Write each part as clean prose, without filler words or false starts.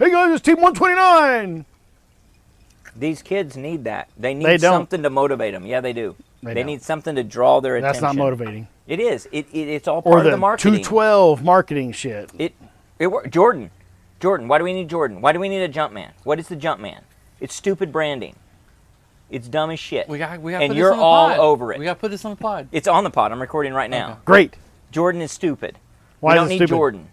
Hey guys, it's Team 129. These kids need that. They need something to motivate them. Yeah, they do. They need something to draw their attention. That's not motivating. It is. It's all part of the marketing. 212 marketing shit. Jordan, why do we need Jordan? Why do we need a jump man? What is the jump man? It's stupid branding. It's dumb as shit. We got and put this you're on the all pod. over it. We got to put this on the pod. It's on the pod. I'm recording right now. Okay. Great. Jordan is stupid. Why we don't is it need stupid? Jordan.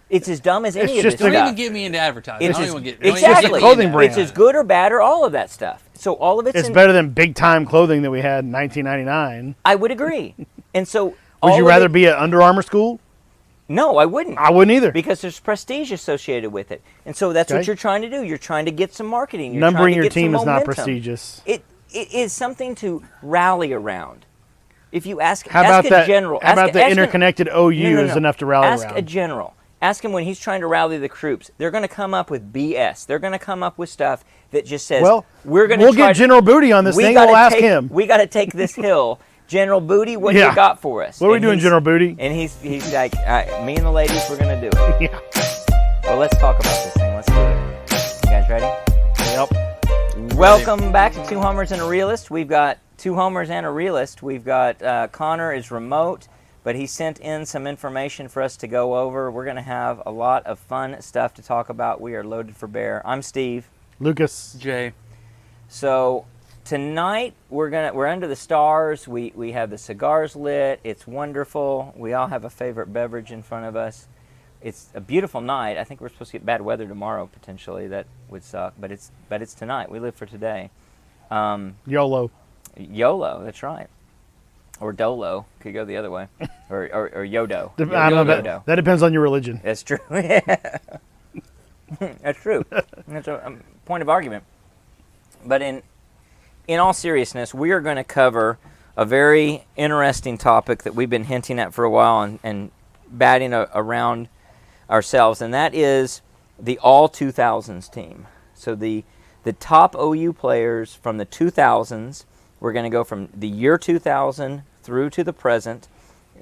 It's as dumb as any of this Don't stuff. even get me into advertising. Exactly. Clothing brand. It's as good or bad or all of that stuff. So all of it's better than big time clothing that we had in 1999. I would agree. And so would you rather be at Under Armour school? No, I wouldn't. I wouldn't either. Because there's prestige associated with it. And so that's what you're trying to do. You're trying to get some marketing. You're Numbering trying to your get team some is not momentum. prestigious. It is something to rally around. If you ask, how about a general. How about the interconnected OU is enough to rally around? Ask a general. Ask him when he's trying to rally the troops. They're going to come up with BS. They're going to come up with stuff that just says, we'll get General Booty on this thing. We'll ask him. We got to take this hill. General Booty, what do you got for us? What are we doing, General Booty? And he's like, all right, me and the ladies, we're going to do it. Yeah. Well, let's talk about this thing. Let's do it. You guys ready? Yep. Welcome back to Two Homers and a Realist. We've got two homers and a realist. We've got Connor is remote, but he sent in some information for us to go over. We're going to have a lot of fun stuff to talk about. We are loaded for bear. I'm Steve. Lucas. Jay. So tonight we're under the stars. We have the cigars lit. It's wonderful. We all have a favorite beverage in front of us. It's a beautiful night. I think we're supposed to get bad weather tomorrow potentially. That would suck, but it's tonight. We live for today. YOLO. YOLO, that's right. Or Dolo, could go the other way. or Yodo. I don't know. That depends on your religion. That's true. Yeah. That's true. That's a point of argument. But in all seriousness, we are going to cover a very interesting topic that we've been hinting at for a while and batting around ourselves, and that is the all 2000s team. So the top OU players from the 2000s. We're going to go from the year 2000 through to the present.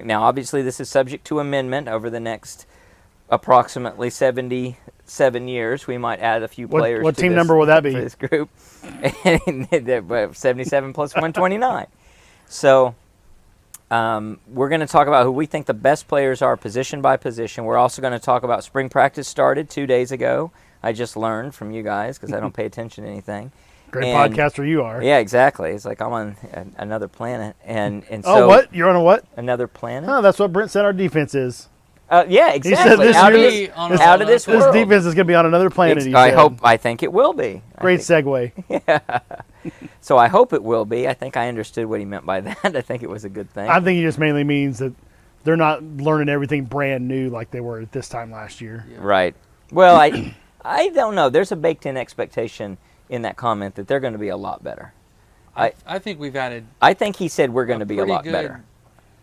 Now, obviously, this is subject to amendment over the next approximately 77 years. We might add a few players. What team number will that be? For this group. 77 plus 129. So we're going to talk about who we think the best players are position by position. We're also going to talk about spring practice started 2 days ago. I just learned from you guys because I don't pay attention to anything. Great podcaster you are. Yeah, exactly. It's like I'm on another planet. And so oh, what? You're on a what? Another planet? Oh, that's what Brent said our defense is. Yeah, exactly. He said this out of this world. This defense is going to be on another planet. I think it will be. Great segue. Yeah. So I hope it will be. I think I understood what he meant by that. I think it was a good thing. I think he just mainly means that they're not learning everything brand new like they were at this time last year. Yeah. Right. Well, I don't know. There's a baked-in expectation in that comment that they're going to be a lot better. I think we've added. I think he said we're going to be a lot better.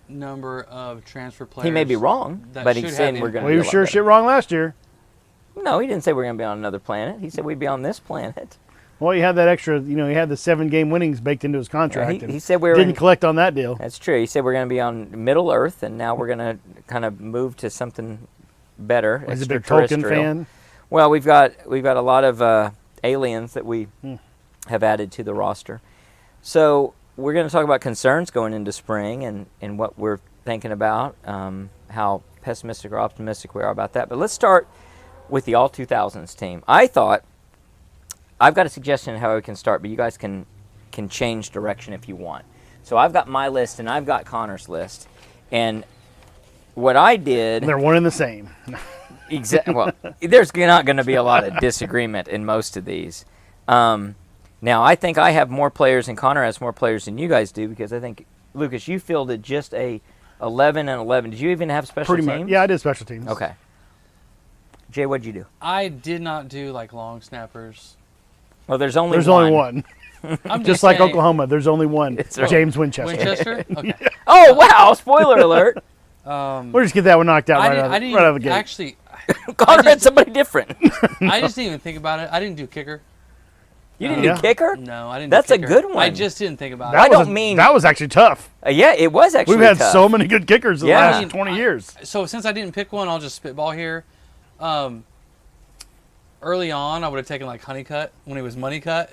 Number of transfer players. He may be wrong, but he's saying we're going to be a lot better. Well, he was sure shit wrong last year. No, he didn't say we're going to be on another planet. He said we'd be on this planet. Well, he had that extra, he had the 7-game winnings baked into his contract. He said we were didn't collect on that deal. That's true. He said we're going to be on Middle Earth, and now we're going to kind of move to something better. He's a big Tolkien fan. Well, we've got a lot of aliens that we have added to the roster. So we're going to talk about concerns going into spring and what we're thinking about, how pessimistic or optimistic we are about that. But let's start with the all-2000s team. I've got a suggestion of how we can start, but you guys can change direction if you want. So I've got my list, and I've got Connor's list. And what I did... They're one and the same. Exactly. Well, there's not going to be a lot of disagreement in most of these. Now, I think I have more players, and Connor has more players than you guys do, because I think, Lucas, you fielded just a 11 and 11. Did you even have special teams? Pretty much. Yeah, I did special teams. Okay. Jay, what'd you do? I did not do like long snappers. Well, there's only one. I'm just like Oklahoma, there's only one. Right. James Winchester. Winchester? Okay. Yeah. Oh, wow. Spoiler alert. We'll just get that one knocked out right out of the gate. Actually, Connor had somebody different. I just didn't even think about it. I didn't do kicker. You didn't do kicker? No, I didn't That's do kicker. a good one. I just didn't think about it. That was actually tough. Yeah, it was actually We've had tough. so many good kickers in the last 20 years. So since I didn't pick one, I'll just spitball here. early on, I would have taken like Honeycutt when he was Money Cut.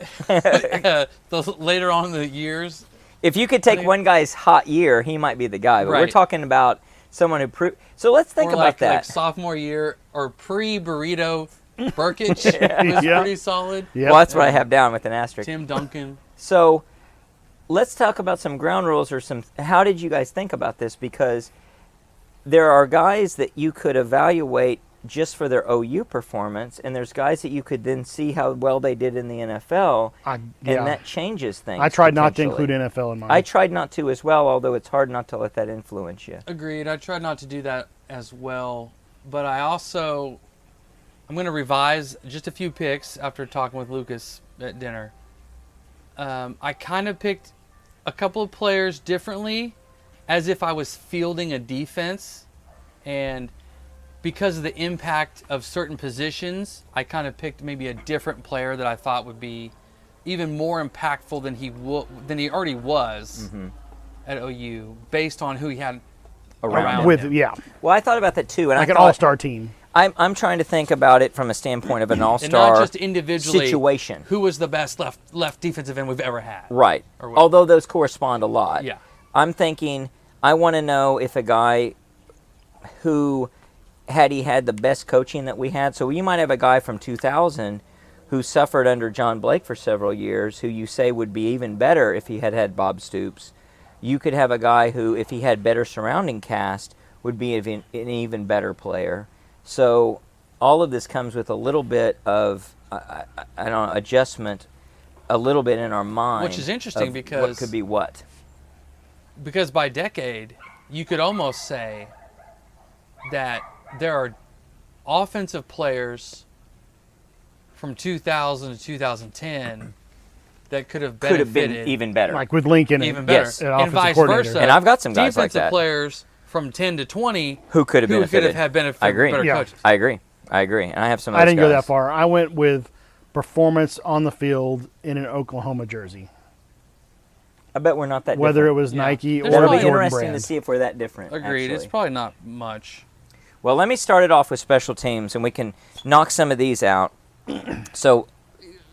Later on in the years, If you could take one guy's hot year, he might be the guy. But we're Right. talking about someone who proved. So let's think or about like that. sophomore year or pre-Burrito Burkich was Yeah. pretty solid. Yeah. Well, that's what I have down with an asterisk. Tim Duncan. So let's talk about some ground rules or some. How did you guys think about this? Because there are guys that you could evaluate just for their OU performance, and there's guys that you could then see how well they did in the NFL, and that changes things. I tried not to potentially. include NFL in mine. I tried not to as well, although it's hard not to let that influence you. Agreed. I tried not to do that as well, but I'm going to revise just a few picks after talking with Lucas at dinner. I kind of picked a couple of players differently, as if I was fielding a defense, and because of the impact of certain positions, I kind of picked maybe a different player that I thought would be even more impactful than he already was at OU, based on who he had around with him. yeah, Well, I thought about that too, and like I an thought all-star team. I'm trying to think about it from a standpoint of an And all-star not just individually situation. who was the best left defensive end we've ever had. Right. Or what- Although those correspond a lot. Yeah. I'm thinking I want to know if a guy who had he had the best coaching that we had. So you might have a guy from 2000 who suffered under John Blake for several years who you say would be even better if he had had Bob Stoops. You could have a guy who, if he had better surrounding cast, would be an even better player. So all of this comes with a little bit of I don't know, adjustment, a little bit in our mind. Which is interesting of because what could be what. Because by decade, you could almost say that there are offensive players from 2000 to 2010 that could have Could have benefited been even better. Like with Lincoln, even and, better, Yes. and and offensive vice coordinator. versa. And I've got some guys like defensive that. players from 10 to 20 Who could have who benefited. could have had benefit. I agree. Better Yeah. coaches. I agree. And I have some of I those didn't go guys. that far. I went with performance on the field in an Oklahoma jersey, I bet we're not that whether different. it was Yeah. Nike There's or That'll the be probably Jordan interesting brand. to see if we're that different. Agreed. It's actually. probably not much. Well, let me start it off with special teams, and we can knock some of these out. So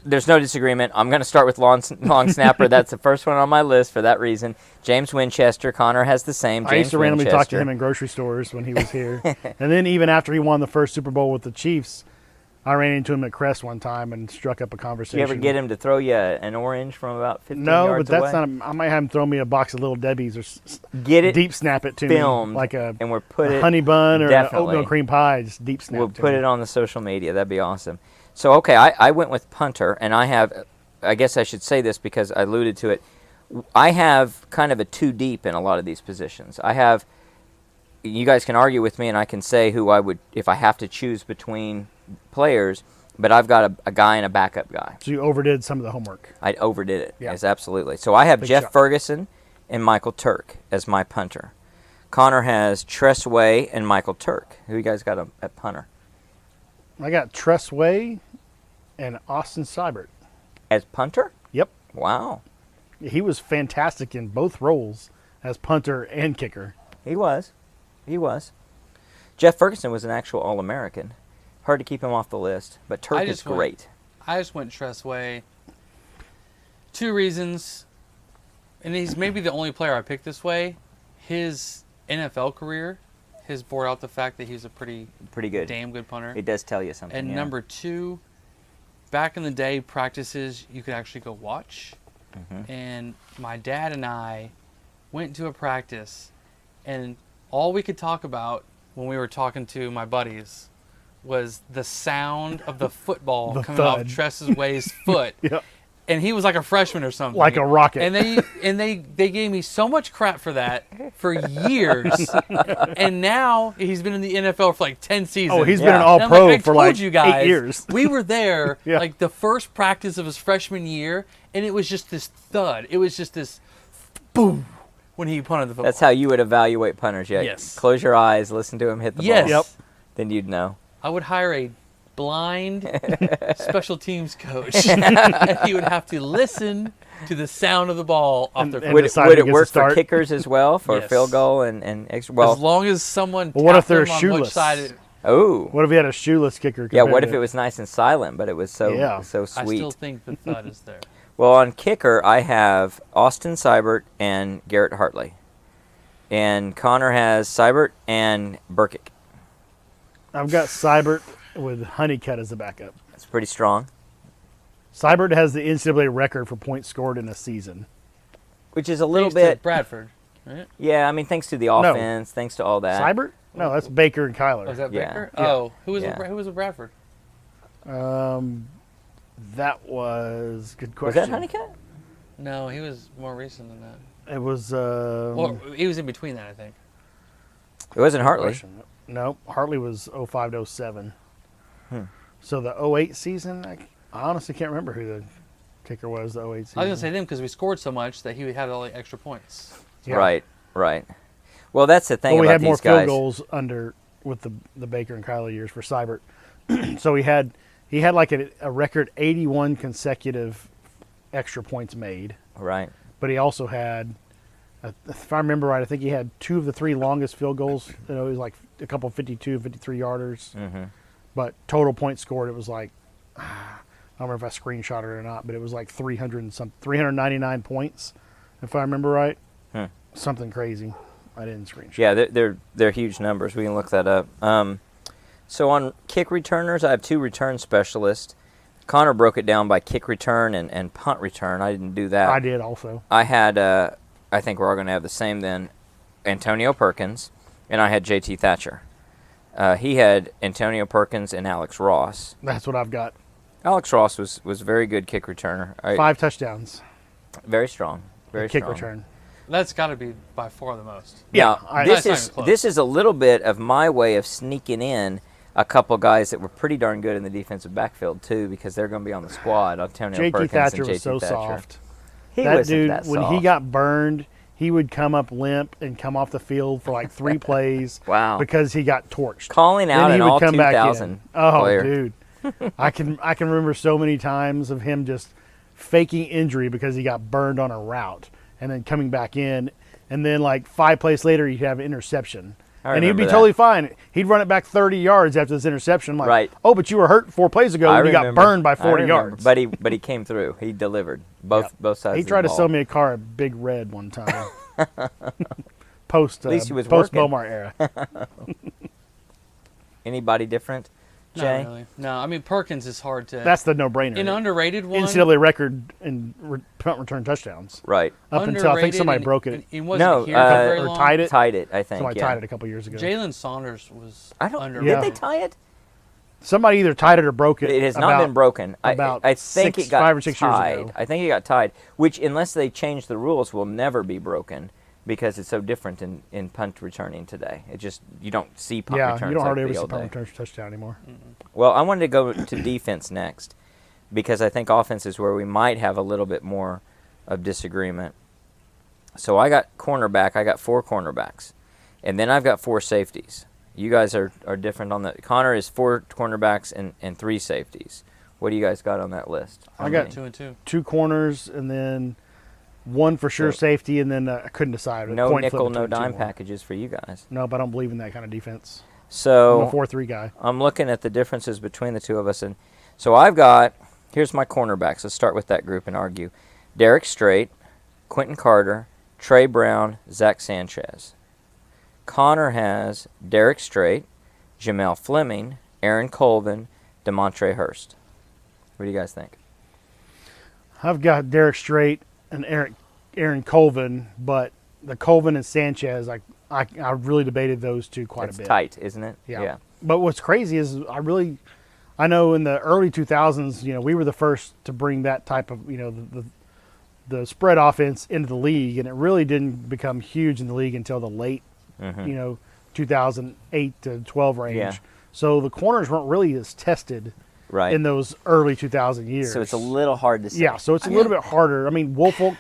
there's no disagreement. I'm going to start with long snapper. That's the first one on my list for that reason. James Winchester. Connor has the same. James I used to randomly talk to Winchester. him in grocery stores when he was here. And then even after he won the first Super Bowl with the Chiefs, I ran into him at Crest one time and struck up a Did conversation. you ever get him to throw you an orange from about 15 No, yards but that's away? not. I might have him throw me a box of Little Debbie's or Get it deep snap it to filmed, me like a and we'll put it honey bun or an definitely. oatmeal cream pie. Just deep snap. We'll to put me. it on the social media. That'd be awesome. So, okay, I went with punter, and I guess I should say this because I alluded to it. I have kind of a two deep in a lot of these positions. You guys can argue with me, and I can say who I would, if I have to choose between players, but I've got a guy and a backup guy. So you overdid some of the homework. I overdid it. Yeah. Yes, absolutely. So I have Big Jeff shot. Ferguson and Michael Turk as my punter. Connor has Tress Way and Michael Turk. Who you guys got at punter? I got Tress Way and Austin Seibert. As punter? Yep, Wow. he was fantastic in both roles as punter and kicker. He was. Jeff Ferguson was an actual All-American. Hard to keep him off the list, but Turk is great. I just went Tressway. Two reasons, and he's maybe the only player I picked this way. His NFL career has bore out the fact that he's a pretty good. damn good punter. It does tell you something. And yeah. number two, back in the day, practices you could actually go watch. Mhm. And my dad and I went to a practice, and all we could talk about when we were talking to my buddies was the sound of the football The coming thud. off Tress's Way's foot. Yep. And he was like a freshman or something. Like a rocket. And they gave me so much crap for that for years. And now he's been in the NFL for like 10 seasons. Oh, he's Yeah. been an And I'm All-Pro like, I for told like you guys, 8 years. We were there Yeah. like the first practice of his freshman year, and it was just this thud. It was just this boom when he punted the football. That's how you would evaluate punters. Yeah. Yes. Close your eyes, listen to him hit the Yes. ball. Yep. Then you'd know. I would hire a blind special teams coach, and he would have to listen to the sound of the ball off their And Would decide it who gets work to for start. kickers as well for Yes. field goal and extra? as Well, long as someone Well, what if tapped they're them on which shoeless? side Oh. What if he had a shoeless kicker? Yeah, what compared if to- it was nice and silent, but it was so Yeah. so I sweet? still think the thud is there. Well, on kicker, I have Austin Seibert and Garrett Hartley. And Connor has Seibert and Burkitt. I've got Seibert with Honeycutt as the backup. That's pretty strong. Seibert has the NCAA record for points scored in a season. Which is a little Thanks to bit... Bradford, right? Yeah, I mean, thanks to the offense, thanks to all that. Seibert? No, that's Baker and Kyler. Oh, is that Yeah. Baker? Yeah. Oh, who was Yeah. who was with Bradford? That was good Was question. that Honeycutt? No, he was more recent than that. It was. Well, he was in between that, I think. It wasn't Hartley. question. No, Hartley was 05 to 07. Hmm. So the 08 season, I honestly can't remember who the kicker was. The 08 season. I was gonna say them because we scored so much that he would have all the extra points. Yeah. Right. Well, that's the thing But we about had more these guys. field goals under with the Baker and Kyler years for Seibert. So he had like a record 81 consecutive extra points made. Right. But he also had, if I remember right, I think he had 2 of the 3 longest field goals. You know, it was like a couple 52, 53 yarders. Mm-hmm. But total points scored, it was like, I don't remember if I screenshot it or not, but it was like 399 points, if I remember right. Something crazy. I didn't screenshot. Yeah, they're huge numbers. We can look that up. So on kick returners, I have 2 return specialists. Connor broke it down by kick return and punt return. I didn't do that. I did also. I had, I think we're all going to have the same then, Antonio Perkins, and I had J.T. Thatcher. He had Antonio Perkins and Alex Ross. That's what I've got. Alex Ross was a very good kick returner. 5 touchdowns. Very strong. Very Kick strong. return. That's got to be by far the most. Yeah, That's not even close. this is a little bit of my way of sneaking in a couple guys that were pretty darn good in the defensive backfield too, because they're going to be on the squad. Antonio J.T. Perkins Thatcher and was J.T. so Thatcher. soft. He That wasn't dude, that when he soft. got burned, he would come up limp and come off the field for like 3 plays. Wow. Because he got torched. Calling out Then he an would all come back 2000 in. Oh, player. dude. I can remember so many times of him just faking injury because he got burned on a route and then coming back in, and then like 5 plays later he'd have an interception. I And he'd be remember that. totally fine. He'd run it back 30 yards after this interception. I'm like, Right. oh, but you were hurt 4 plays ago I when you got remember. burned by I 40 remember. yards. But he came through. He delivered both sides. He of the tried to ball. sell me a car at Big Red one time. Post least he was post working. Bomar era. Anybody different, Jay? Not really. No, I mean Perkins is hard to. That's the no-brainer. an underrated one. NCAA record in punt return touchdowns. Right. Up until I think somebody broke it. He wasn't No, here for very or long. tied it. Tied it, I think. Somebody yeah. tied it a couple years ago. Jalen Saunders was I don't. underrated. Did they tie it? Somebody either tied it or broke it. It has not about- been broken. about I think six- it got 5 or 6 years tied. ago. I think it got tied, which, unless they change the rules, will never be broken because it's so different in punt returning today. It just, you don't see punt Yeah, returns you don't like hardly ever the see old punt day. returns touchdown anymore. Well, I wanted to go to defense next because I think offense is where we might have a little bit more of disagreement. So I got cornerback. I got 4 cornerbacks. And then I've got 4 safeties. You guys are different on that. Connor is 4 cornerbacks and 3 safeties. What do you guys got on that list? I got 2 and 2. 2 corners and then 1 for sure So- safety, and then I couldn't decide. No Point flip nickel, no between 2 dime more. packages for you guys. Nope, I don't believe in that kind of defense. I'm a So 4-3 guy. I'm looking at the differences between the two of us. And so I've got, here's my cornerbacks. Let's start with that group and argue. Derek Strait, Quentin Carter, Trey Brown, Zach Sanchez. Connor has Derek Strait, Jamel Fleming, Aaron Colvin, DeMontre Hurst. What do you guys think? I've got Derek Strait and Aaron Colvin, but the Colvin and Sanchez, I really debated those two quite It's a bit. tight, isn't it? Yeah. But what's crazy is I know in the early 2000s, we were the first to bring that type of, the spread offense into the league, and it really didn't become huge in the league until the late, 2008 to 12 range. Yeah. So the corners weren't really as tested Right. in those early 2000 years. So it's a little hard to say. Yeah, so it's a little bit harder. I mean, Woolfolk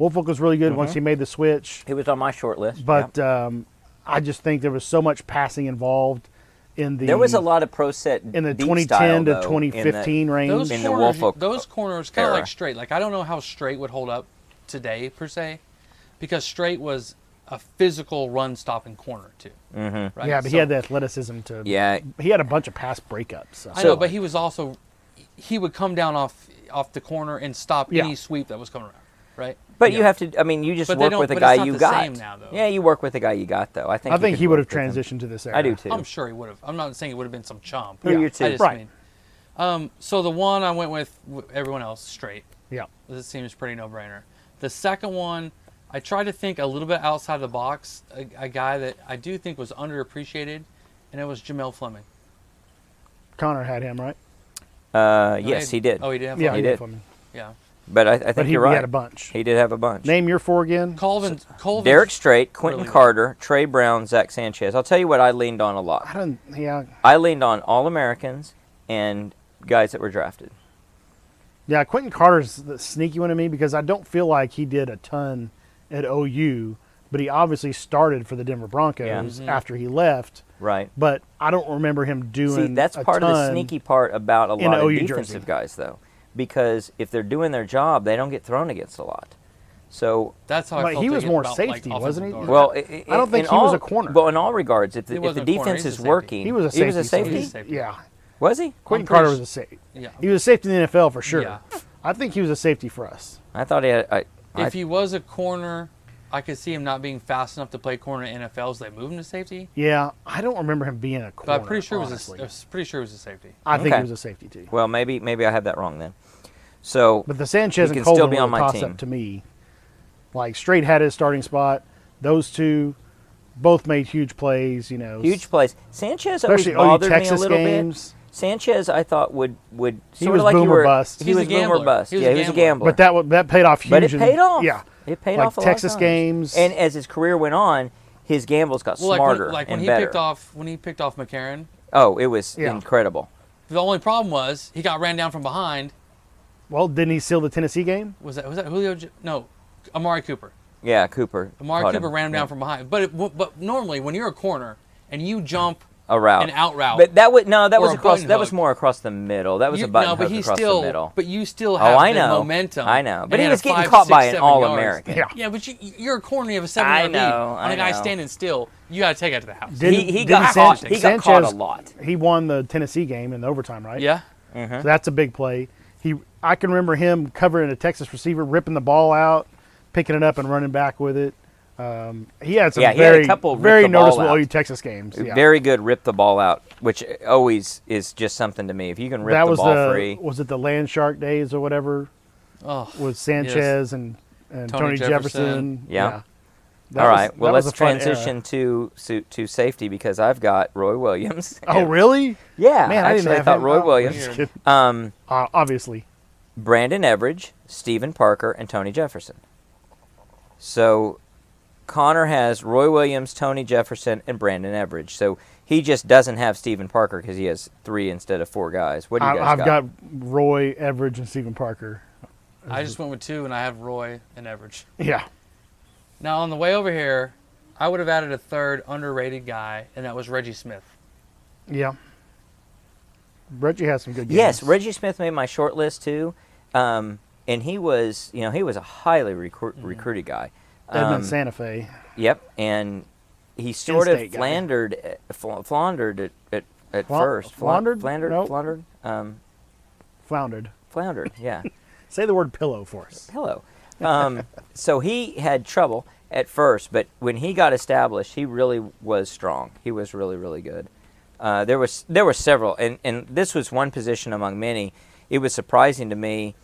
was really good once he made the switch, It was on my short list. but yeah. I just think there was so much passing involved in the There was a lot of pro set in the deep 2010 style, to though, 2015 range. Those In the corners, Woolfolk those corners kind of era. like Straight. Like I don't know how Straight would hold up today per se, because Straight was a physical run-stopping corner too. Mm-hmm. Right? Yeah, but he had the athleticism to. Yeah. He had a bunch of pass breakups. So. I know, but he was also he would come down off the corner and stop Yeah. any sweep that was coming around, right? But you have to. I mean, you just But they work don't- with the but guy it's not you the got. same now, though. Yeah, you work with the guy you got, though. I think. I think could he would have work with him. transitioned to this era. I do too. I'm sure he would have. I'm not saying it would have been some chump. Who are your two? I just Right. mean, so the one I went with everyone else straight. Yeah. This seems pretty no-brainer. The second one, I tried to think a little bit outside the box, a guy that I do think was underappreciated, and it was Jamel Fleming. Connor had him, right? Yes, he did. Oh, he did have Yeah, Fleming? he did. Fleming. Yeah. But I think But he you're right. had a bunch. He did have a bunch. Name your four again. Colvin. Derek Strait, Quentin really good. Carter, Trey Brown, Zach Sanchez. I'll tell you what I leaned on a lot. I don't. Yeah. I leaned on All-Americans and guys that were drafted. Yeah, Quentin Carter's the sneaky one to me because I don't feel like he did a ton at OU, but he obviously started for the Denver Broncos Yeah. after he left. Right. But I don't remember him doing. See, that's a part of the ton. sneaky part about a in lot of OU defensive jersey. guys, though. Because if they're doing their job, they don't get thrown against a lot. So, That's how I But felt he was thinking more about, safety, like, wasn't he? offensive guard. well, I don't think in he was all- a corner. Well, in all regards, if the wasn't a corner, defense he was a is safety. working, He was a safety. He was a so safety. He was a safety. Yeah. Was he? Quentin pretty Carter s- was a safety. Yeah. He was a safety in the NFL for sure. Yeah. I think he was a safety for us. I thought he had. If he was a corner, I could see him not being fast enough to play corner in NFL, so they moved him to safety. Yeah, I don't remember him being a corner. But I'm pretty sure honestly. I was pretty sure it was a safety. I think Okay. he was a safety too. Well, maybe I have that wrong then. So, But the Sanchez He and can still Colvin be were on a my toss team. up to me. Like Strait had his starting spot. Those two both made huge plays. You know, huge plays. Sanchez always especially OU bothered me a Texas little bit. games. Sanchez, I thought would He sort was of like you boomer were. bust. He He's was a boomer gambler. bust. He was Yeah, a he was a gambler. gambler. But that paid off huge. But it paid off. Yeah, It paid like off a lot Texas of times. games. And as his career went on, his gambles got Well, smarter like when and he better. picked off McCarron, Oh, it was Yeah. incredible. the only problem was he got ran down from behind. Well, didn't he seal the Tennessee game? Was that Julio? No, Amari Cooper. Yeah, Cooper. Amari caught Cooper him. ran him Yeah. down from behind. But normally when you're a corner and you jump A route. an out route, But that was that Or was a across. button That was hook. more across the middle. That was a button no, but hook he across still, the middle. but you still have I the know. momentum. I know. But and he had was a getting 5, caught 6, by an 7 All-American. yards. Yeah. Yeah, but you're a corner. You have a 7 I yard lead know, on I a guy know. standing still. You got to take it to the house. He got caught. He got caught a lot. He won the Tennessee game in overtime, right? Yeah. So that's a big play. I can remember him covering a Texas receiver, ripping the ball out, picking it up, and running back with it. He had some Yeah, he had a very, couple rip very the ball noticeable out. OU Texas games. Yeah. Very good. Rip the ball out, which always is just something to me. If you can rip that the was ball free. Was it the Land Shark days or whatever Oh, with Sanchez and Tony Tony Jefferson? Jefferson. Yeah. That All was- right. Well, that was let's a fun era. transition to safety because I've got Roy Williams. Oh, really? Yeah. Man, I didn't actually, I have thought him. Roy Oh, Williams. just kidding. Um, Obviously. Brandon Everidge, Stephen Parker, and Tony Jefferson. So Connor has Roy Williams, Tony Jefferson, and Brandon Everidge. So he just doesn't have Stephen Parker because he has 3 instead of 4 guys. What do you guys I've got? got Roy, Everidge, and Stephen Parker. I just went with 2, and I have Roy and Everidge. Yeah. Now on the way over here, I would have added a third underrated guy, and that was Reggie Smith. Yeah. Reggie has some good games. Yes, Reggie Smith made my short list too, and he was a highly recruited guy. Edmond Santa Fe. Yep, and he sort of In-state guy. floundered at first. Floundered? Floundered? Nope. Floundered? Floundered. Floundered, yeah. Say the word pillow for us. Hello. So he had trouble at first, but when he got established, he really was strong. He was really, really good. There were several, and this was one position among many. It was surprising to me.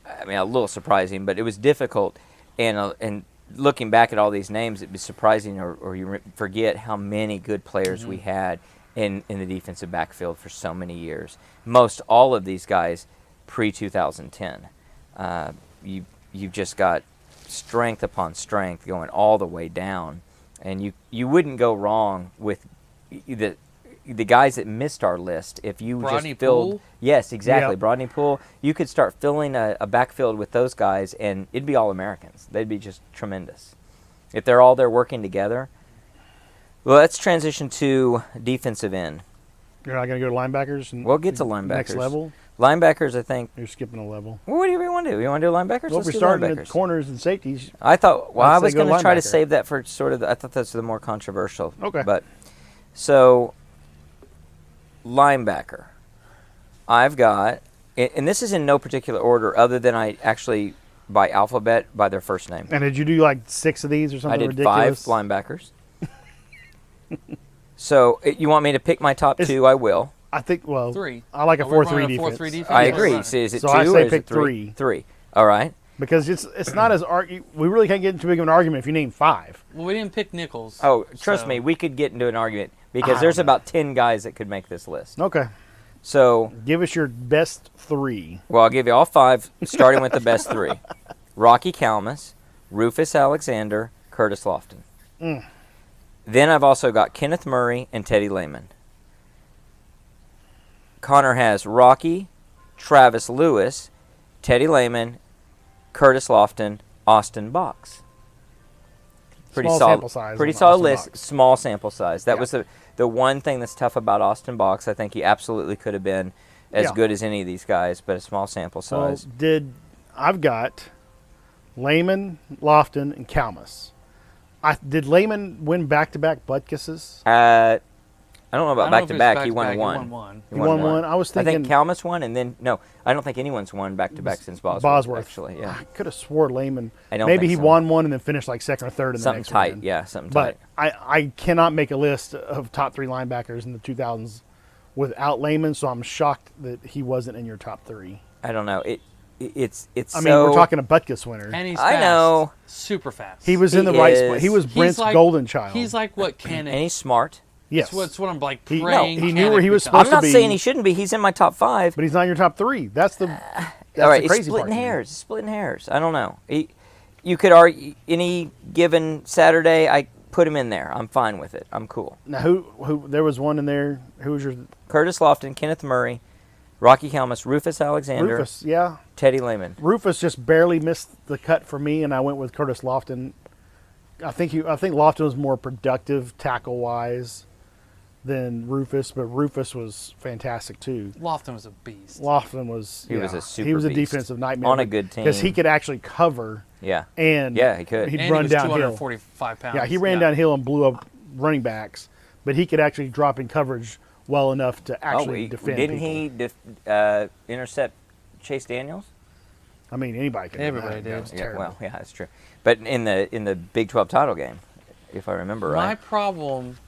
I mean, a little surprising, but it was difficult. And looking back at all these names, it'd be surprising, or you forget how many good players we had in the defensive backfield for so many years. Most all of these guys pre-2010. You've just got strength upon strength going all the way down, and you wouldn't go wrong with the guys that missed our list if you Brodney just filled. Poole? Yes, exactly. Yep. Brodney Poole. You could start filling a backfield with those guys, and it'd be all Americans. They'd be just tremendous if they're all there working together. Well, let's transition to defensive end. You're not going to go to linebackers? We'll get to linebackers. Next level? Linebackers, I think. You're skipping a level. Well, what do you want to do? You want to do linebackers? Well, Let's if we're do starting linebackers. at corners and safeties. I thought. Well, I'd I say was go going to try to linebacker. save that for sort of. I thought that's the more controversial. Okay. But so linebacker, I've got, and this is in no particular order, other than I actually by alphabet by their first name. And did you do like 6 of these or something I did ridiculous? 5 linebackers. So you want me to pick my top 2? I will. I think, well, 3. I like a We're 4-3 running a defense. 4-3 defense. I Yes. agree. Right. So is it So 2 I say or is pick it 3? 3. 3. All right. Because it's not as we really can't get into big of an argument if you name 5. Well, we didn't pick Nichols. Oh, trust so- me, we could get into an argument because I don't there's know. about 10 guys that could make this list. Okay. So, Give us your best 3. well, I'll give you all 5, starting with the best 3. Rocky Calmus, Rufus Alexander, Curtis Lofton. Then I've also got Kenneth Murray and Teddy Lehman. Connor has Rocky, Travis Lewis, Teddy Lehman, Curtis Lofton, Austin Box. Pretty Small solid, sample size pretty on solid Austin list. Box. Small sample size. That Yeah. was the one thing that's tough about Austin Box. I think he absolutely could have been as Yeah. good as any of these guys, but a small sample Well, size. I've got Lehman, Lofton, and Calmus. Did Lehman win back-to-back Butkusses? I don't know about I don't know back if to it was back. He back-to-back. won He one. won one. He won one. I was I thinking think Calmus won, and then no, I don't think anyone's won back to back since Bosworth. Bosworth. Actually, yeah, I could have swore Lehman. I don't Maybe think he so. won one and then finished like second or third in the something next tight. one. Yeah, something But tight. I cannot make a list of top 3 linebackers in the 2000s without Lehman, so I'm shocked that he wasn't in your top 3. I don't know. It's. I mean, we're talking a Butkus winner. And he's I fast. know. Super fast. He was in He the right is. spot. He was He's Brent's like- golden child. He's like what Ken and he's smart. yes, That's what I'm like He- praying. no, he knew where he was becomes. supposed I'm to not be- saying he shouldn't be. He's in my top 5. but he's not in your top 3. That's the that's All right, the it's crazy part. splitting to me. hairs. It's splitting hairs. I don't know. You could argue any given Saturday. I put him in there. I'm fine with it. I'm cool. Now, who? There was one in there. Who was your Curtis Lofton, Kenneth Murray, Rocky Calmus, Rufus Alexander, Rufus? Yeah, Teddy Lehman. Rufus just barely missed the cut for me, and I went with Curtis Lofton. I think Lofton was more productive tackle wise than Rufus, but Rufus was fantastic too. Lofton was a beast. Lofton was He was a super he was a beast. defensive nightmare On a good team. because he could actually cover Yeah. and Yeah, he could. he'd And run he was downhill. 245 pounds. Yeah, he ran downhill and blew up running backs, but he could actually drop in coverage well enough to actually defend. didn't people. he intercept Chase Daniels? I mean, anybody could. do Everybody that. did. That was Yeah, terrible. well, yeah, that's true. But in the Big 12 title game, if I remember My right. problem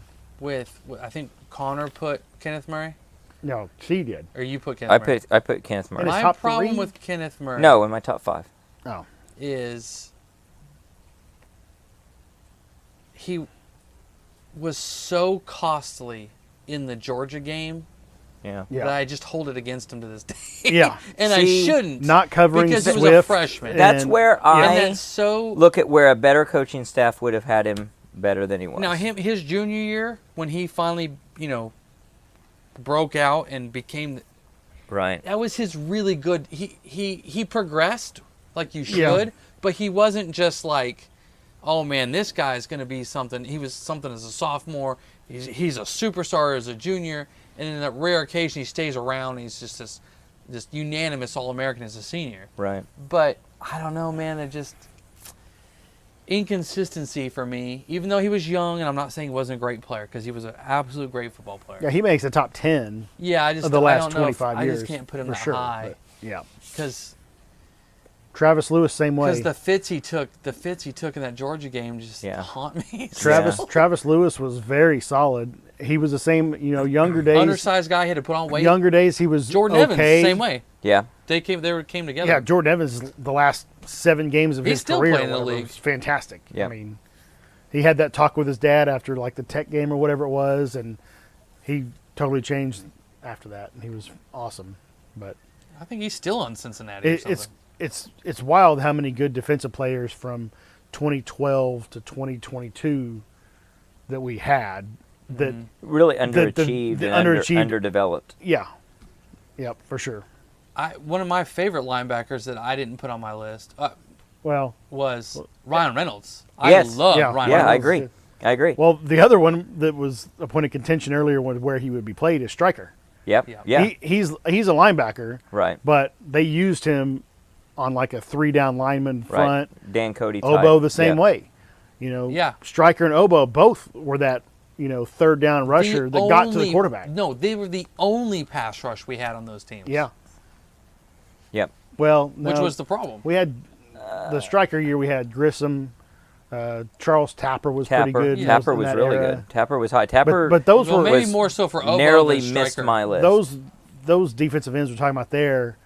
with I think Connor put Kenneth Murray, No, she did. or you put Kenneth Murray. I put Kenneth Murray. In his My top problem 3? with Kenneth Murray No, in my top 5. Oh, is he was so costly in the Georgia game Yeah. yeah. that I just hold it against him to this day. Yeah. and See, I shouldn't. Not covering because he was Swift. a freshman. That's and- where yeah. and I that's so. look at where a better coaching staff would have had him better than he was. Now his junior year when he finally broke out and became Right. that was his really good. He progressed like you should, Yeah. but he wasn't just like, oh man, this guy's going to be something. He was something as a sophomore. He's a superstar as a junior, and in that rare occasion he stays around. And he's just this unanimous All-American as a senior. Right. But I don't know, man. It just inconsistency for me. Even though he was young, and I'm not saying he wasn't a great player because he was an absolute great football player. Yeah, he makes the top 10 Yeah, I just of the I last don't know if- 25 years. I just can't put him for that sure. high but, yeah. because. Travis Lewis, same way. Because the fits he took in that Georgia game just Yeah. haunt me. Travis Lewis was very solid. He was the same, younger days. Undersized guy had to put on weight. Younger days, he was Jordan okay. Evans, same way. Yeah. They came together. Yeah, Jordan Evans, the last 7 games of He's his still career, playing in the or whatever, league. was fantastic. Yeah. I mean, he had that talk with his dad after like the Tech game or whatever it was, and he totally changed after that, and he was awesome. But I think he's still on Cincinnati. Or something. it's wild how many good defensive players from 2012 to 2022 that we had. That Really the underachieved and underachieved- underdeveloped. yeah, yep, for sure. One of my favorite linebackers that I didn't put on my list Well, was Ryan Reynolds. Yes. I love Yeah. Ryan Yeah, I Reynolds. agree. I agree. well, the other one that was a point of contention earlier was where he would be played is striker. Yep. Yeah. Yeah. He's a linebacker, Right. but they used him on like a 3-down lineman front. Right. Dan Cody type. Oboe the same Yeah. way. You know, Yeah. Stryker and Oboe both were that, third down rusher that got to the quarterback. No, they were the only pass rush we had on those teams. Yeah. Yep. Well, no, Which was the problem. we had the Stryker year. We had Grissom, Charles Tapper was pretty good. Yeah. Tapper in was that really era. good. Tapper was high. Tapper But those Well, were maybe was more so for Oboe narrowly than missed Stryker. my list. those defensive ends we're talking about there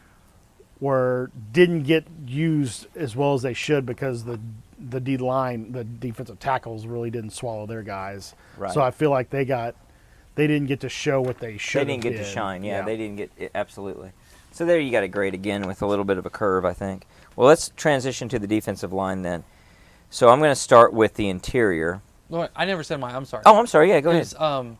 didn't get used as well as they should because the D line, the defensive tackles really didn't swallow their guys. Right. So I feel like they didn't get to show what they should. They didn't get to shine. Yeah, they didn't get it, absolutely. So there you got a grade again with a little bit of a curve, I think. Well, let's transition to the defensive line then. So I'm going to start with the interior. No, I never said mine. I'm sorry. Oh, I'm sorry. Yeah, go ahead. It's, I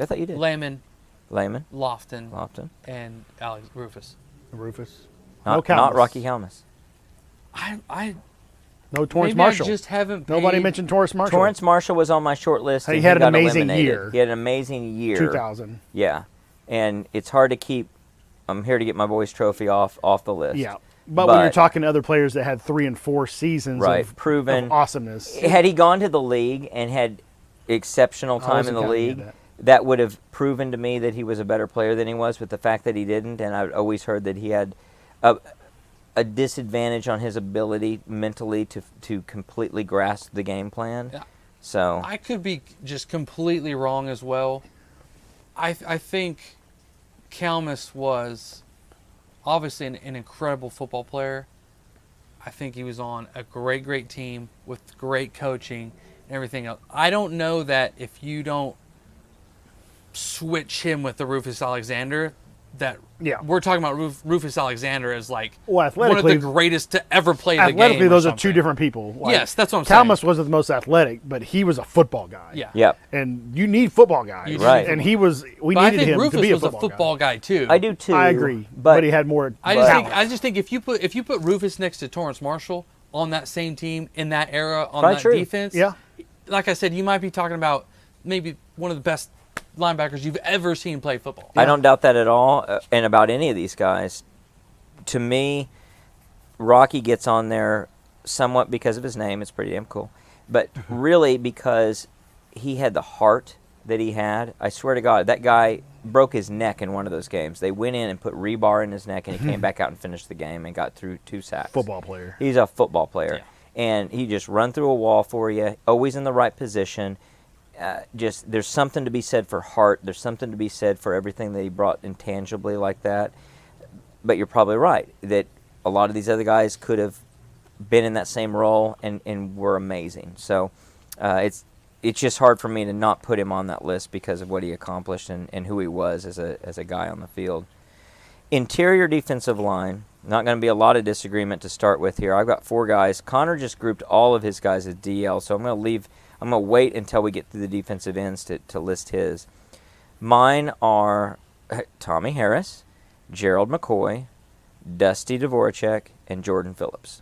thought you did. Layman, Lehman, Lofton, and Alex Rufus. Rufus. not Helmus. Rocky Helmus. I No Torrance maybe Marshall. I just haven't. Nobody paid- mentioned Torrance Marshall. Torrance Marshall was on my short list. He and had an got amazing eliminated. year. He had an amazing year. 2000. Yeah, and it's hard to keep. I'm here to get my boys trophy off the list. Yeah. But when you're talking other players that had 3 and 4 seasons Right, of proven awesomeness. Had he gone to the league and had exceptional I time wasn't in the counting league, that. that would have proven to me that he was a better player than he was. But the fact that he didn't, and I've always heard that he had a disadvantage on his ability mentally to completely grasp the game plan. Yeah. So I could be just completely wrong as well. I think Kalmus was obviously an incredible football player. I think he was on a great team with great coaching and everything else. I don't know that if you don't switch him with the Rufus Alexander, that we're talking about Rufus Alexander as like Well, one of the athletically- great to ever play the game. Athletically, or those are something. two different people. Like, Yes, that's what I'm saying. Kalmus wasn't the most athletic, but he was a football guy. Yeah. yep, And you need football guys. You do Right. And he was, we But I needed think him Rufus to be a was a football, football guy too. I do too. I agree. But he had more I talent. just think if you put Rufus next to Torrance Marshall on that same team in that era on Probably that true. defense, Yeah. like I said, you might be talking about maybe one of the best linebackers you've ever seen play football. I don't doubt that at all, and about any of these guys. To me, Rocky gets on there somewhat because of his name. It's pretty damn cool. But really because he had the heart that he had. I swear to God, that guy broke his neck in one of those games. They went in and put rebar in his neck, and he came back out and finished the game and got through 2 sacks. Football player. He's a football player. Yeah. And he just run through a wall for you, always in the right position. Just there's something to be said for heart. There's something to be said for everything that he brought intangibly like that. But you're probably right that a lot of these other guys could have been in that same role and were amazing. So it's just hard for me to not put him on that list because of what he accomplished and who he was as a guy on the field. Interior defensive line, not going to be a lot of disagreement to start with here. I've got 4 guys. Connor just grouped all of his guys as DL, so I'm going to wait until we get through the defensive ends to list his. Mine are Tommy Harris, Gerald McCoy, Dusty Dvorak, and Jordan Phillips.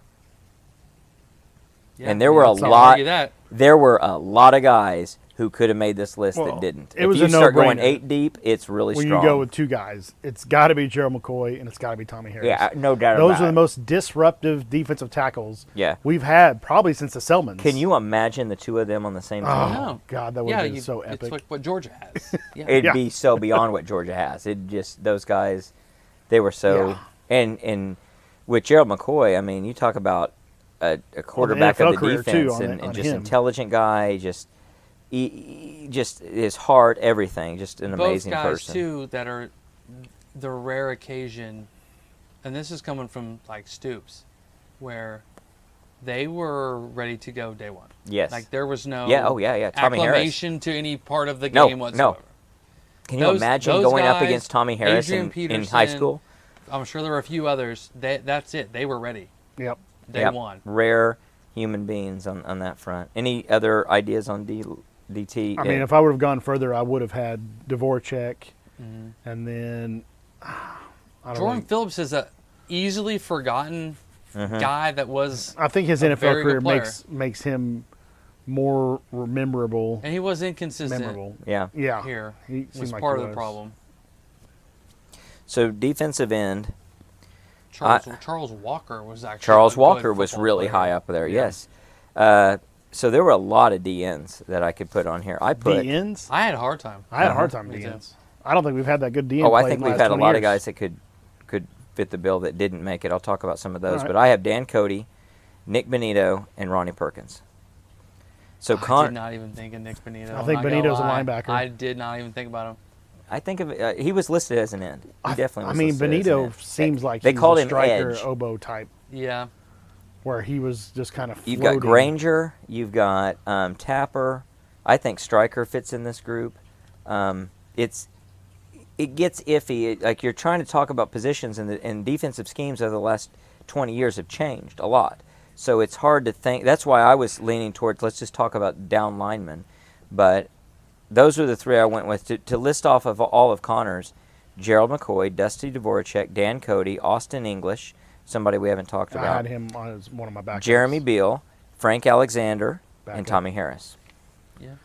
Yeah, And there were a let's not lot. argue that. There were a lot of guys who could have made this list Well, that didn't. it was if you a start going no-brainer. 8 deep, it's really When strong. you go with 2 guys, it's got to be Gerald McCoy and it's got to be Tommy Harris. yeah, no doubt Those about are it. the most disruptive defensive tackles Yeah. we've had probably since the Selmans. Can you imagine the 2 of them on the same team? Oh, No. God, that would Yeah, have been so epic. it's like what Georgia has. Yeah. It'd Yeah. be so beyond what Georgia has. It just those guys, they were so. Yeah. And with Gerald McCoy, I mean, you talk about a quarterback NFL of the career, too, defense on and on just him. intelligent guy, just his heart, everything, just an Both amazing guys person. too that are the rare occasion, and this is coming from like Stoops, where they were ready to go day one. Yes. Like there was no yeah. Tommy Harris. acclamation to any part of the No, game no. whatsoever. Can you Those- imagine those going up guys, against Tommy Harris Adrian in high Peterson, school? I'm sure there were a few others. That's it. They were ready. Yep. Day Yep. one. Rare human beings on that front. Any other ideas on DT? I mean, if I would have gone further, I would have had Dvorak, Mm-hmm. and then I don't Jordan know. Phillips is a easily forgotten Mm-hmm. guy that was, I think his a NFL very career good player. makes him more memorable. and he was inconsistent Memorable. yeah. Yeah. here. He Was seemed like part he of the was. problem. So defensive end. Charles Walker was actually Charles a good Walker was football really player. high up there. Yeah. Yes. So there were a lot of DNs that I could put on here. I put. DNs. I had a hard time. I had a hard time Me too. DNs. I don't think we've had that good DN. Oh, I play think in the we've last had a 20 lot of years. guys that could fit the bill that didn't make it. I'll talk about some of those. All right. But I have Dan Cody, Nick Benito, and Ronnie Perkins. So I did not even think of Nick Benito. I think I'm not Benito's a gonna lie. linebacker. I did not even think about him. I think of he was listed as an end. He definitely. I Was mean, listed as an Benito end. seems like they he called was a him striker, Edge. oboe type, Yeah. where he was just kind of You've floating. got Granger. You've got Tapper. I think Stryker fits in this group. It gets iffy. Like you're trying to talk about positions, and defensive schemes over the last 20 years have changed a lot. So it's hard to think. That's why I was leaning towards let's just talk about down linemen. But those are the three I went with. To list off of all of Connor's: Gerald McCoy, Dusty Dvorak, Dan Cody, Austin English, somebody we haven't talked I about, had him on as one of my backups. Jeremy Beal, Frank Alexander, and Backup. Tommy Harris. Yeah.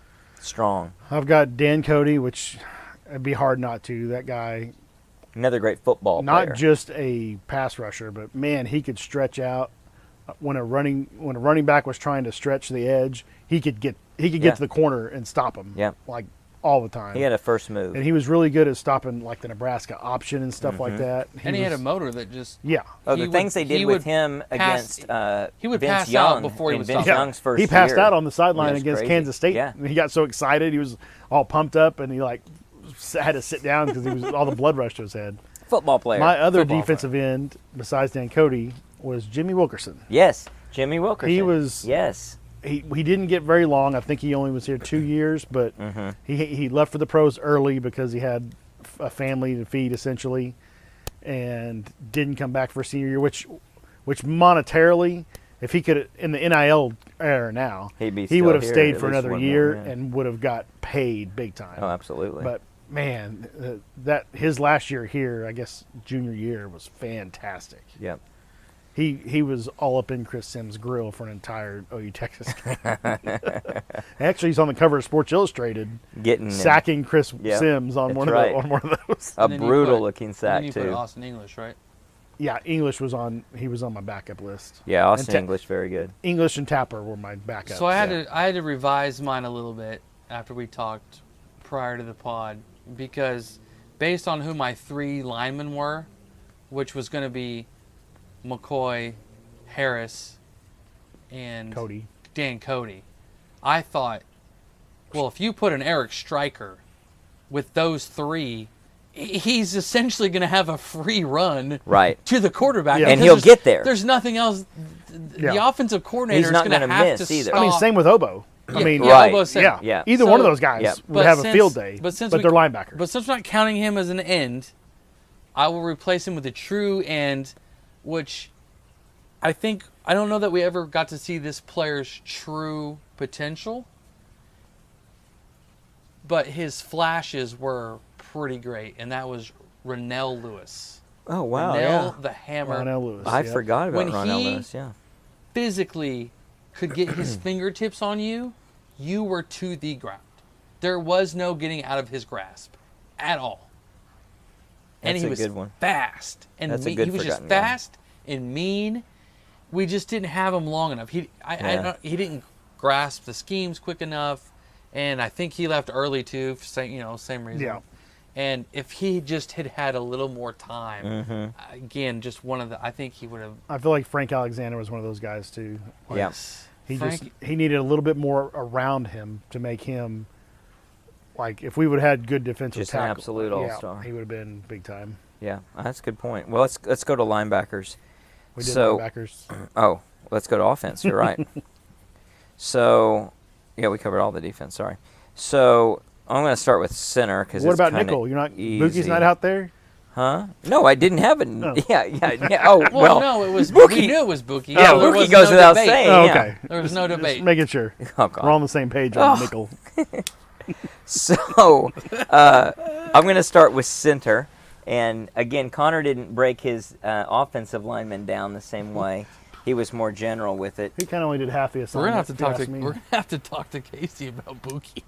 Strong. I've got Dan Cody, which it'd be hard not to. That guy, Another great football not player. just a pass rusher, but man, he could stretch out. When a running back was trying to stretch the edge, he could get Yeah. to the corner and stop him. Yeah. Like all the time. He had a first move. And he was really good at stopping like the Nebraska option and stuff Mm-hmm. like that. And he had a motor that just yeah. Oh, he the would- things they did he with would him pass- against he would Vince pass Young out before he in would Vince stop. Young's first He passed year. out on the sideline It was against crazy. Kansas State. Yeah. He got so excited, he was all pumped up, and he like had to sit down because he was all the blood rushed to his head. Football player. My other Football defensive end, besides Dan Cody, was Jimmy Wilkerson. Yes, Jimmy Wilkerson. He was- Yes. He didn't get very long. I think he only was here 2 years, but Mm-hmm. he left for the pros early because he had a family to feed essentially, and didn't come back for senior year. Which monetarily, if he could in the NIL era now, He'd be he still would have here stayed at for least another one more, year yeah. and would have got paid big time. Oh, absolutely. But man, that his last year here, I guess junior year, was fantastic. Yep. He was all up in Chris Sims' grill for an entire OU Texas game. Actually, he's on the cover of Sports Illustrated, Getting sacking Chris Yep, Sims on that's one right. of those. a And then you brutal put- looking And sack then you put too. Austin English, right? Yeah, English was on. He was on my backup list. Yeah, Austin And English, very good. English and Tapper were my backups. So I had to revise mine a little bit after we talked prior to the pod because based on who my three linemen were, which was going to be McCoy, Harris, and Cody. Dan Cody, I thought, well, if you put an Eric Stryker with those three, he's essentially going to have a free run Right. to the quarterback. Yeah. And because he'll there's- get there. There's nothing else. The Yeah. offensive coordinator He's is not going to gonna have miss to either. I mean, stop- same with Oboe. I mean, yeah, Right. Oboe's same. yeah, Yeah. either So- one of those guys Yep. would But have a since- field day. but since but we- they're linebackers. But since we're not counting him as an end, I will replace him with a true end, which I don't know that we ever got to see this player's true potential, but his flashes were pretty great, and that was Ronnell Lewis. Oh wow. Ronnell Yeah. the Hammer Ronell Lewis. I yep. forgot about When Ronell he- Lewis. Yeah. physically could get his fingertips on you, you were to the ground. There was no getting out of his grasp at all. And That's he a was good one. fast and That's a mean. good He was just forgotten guy. fast and mean. We just didn't have him long enough. He didn't grasp the schemes quick enough, and I think he left early too. For same reason. Yeah. And if he just had had a little more time, Mm-hmm. again, just one of the, I think he would have. I feel like Frank Alexander was one of those guys too. Like, Yeah. he needed a little bit more around him to make him like if we would have had good defensive Just an tackle, absolute all-star. he would have been big time. Yeah. That's a good point. Well, let's go to linebackers. We did So- linebackers. Oh, let's go to offense. You're right. So, yeah, we covered all the defense. Sorry. So I'm going to start with center because What it's about kinda nickel? You're not easy. Bookie's not out there. Huh? No, I didn't have it. Oh. Yeah. Oh, Well, no, it was Bookie- We knew it was Buki. Yeah, There Bookie was goes no without debate. saying. Oh, yeah. okay. There was no Just debate. making sure Oh, God. we're on the same page on Oh. nickel. So, I'm going to start with center. And again, Connor didn't break his offensive lineman down the same way. He was more general with it. He kind of only did half the We're assignment. gonna have to if you talk to ask me. we're gonna have to talk to Casey about Buki.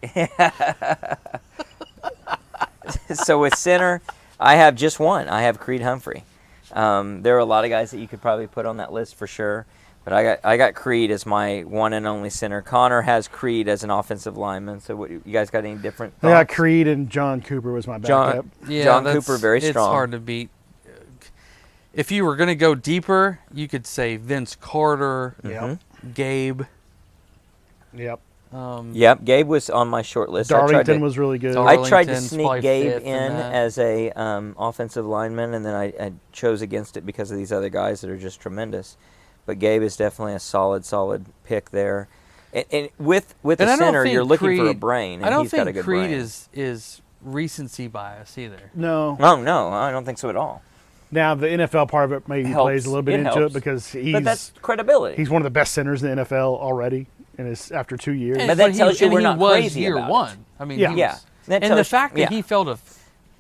So with center, I have just one. I have Creed Humphrey. There are a lot of guys that you could probably put on that list for sure, but I got Creed as my one and only center. Connor has Creed as an offensive lineman. So what, you guys got any different thoughts? I got Creed and John Cooper was my backup. John Cooper, very strong. It's hard to beat. If you were going to go deeper, you could say Vince Carter, Yep. Gabe. Yep. Yep, Gabe was on my short list. Darlington was really good. I tried to Darlington's sneak probably Gabe fifth in that. as a offensive lineman, and then I chose against it because of these other guys that are just tremendous. But Gabe is definitely a solid pick there. And with a And I don't center, think you're looking for a Creed- brain, I and don't he's got a think good Creed brain. is recency bias either. No. Oh, no, I don't think so at all. Now the NFL part of it maybe Helps. plays a little bit It into helps. it because But that's credibility. he's one of the best centers in the NFL already, and it's after 2 years. But that tells you and we're he not was crazy year about it. one. I mean, Yeah. he Yeah. was- That and tells the you- fact that yeah. he fell to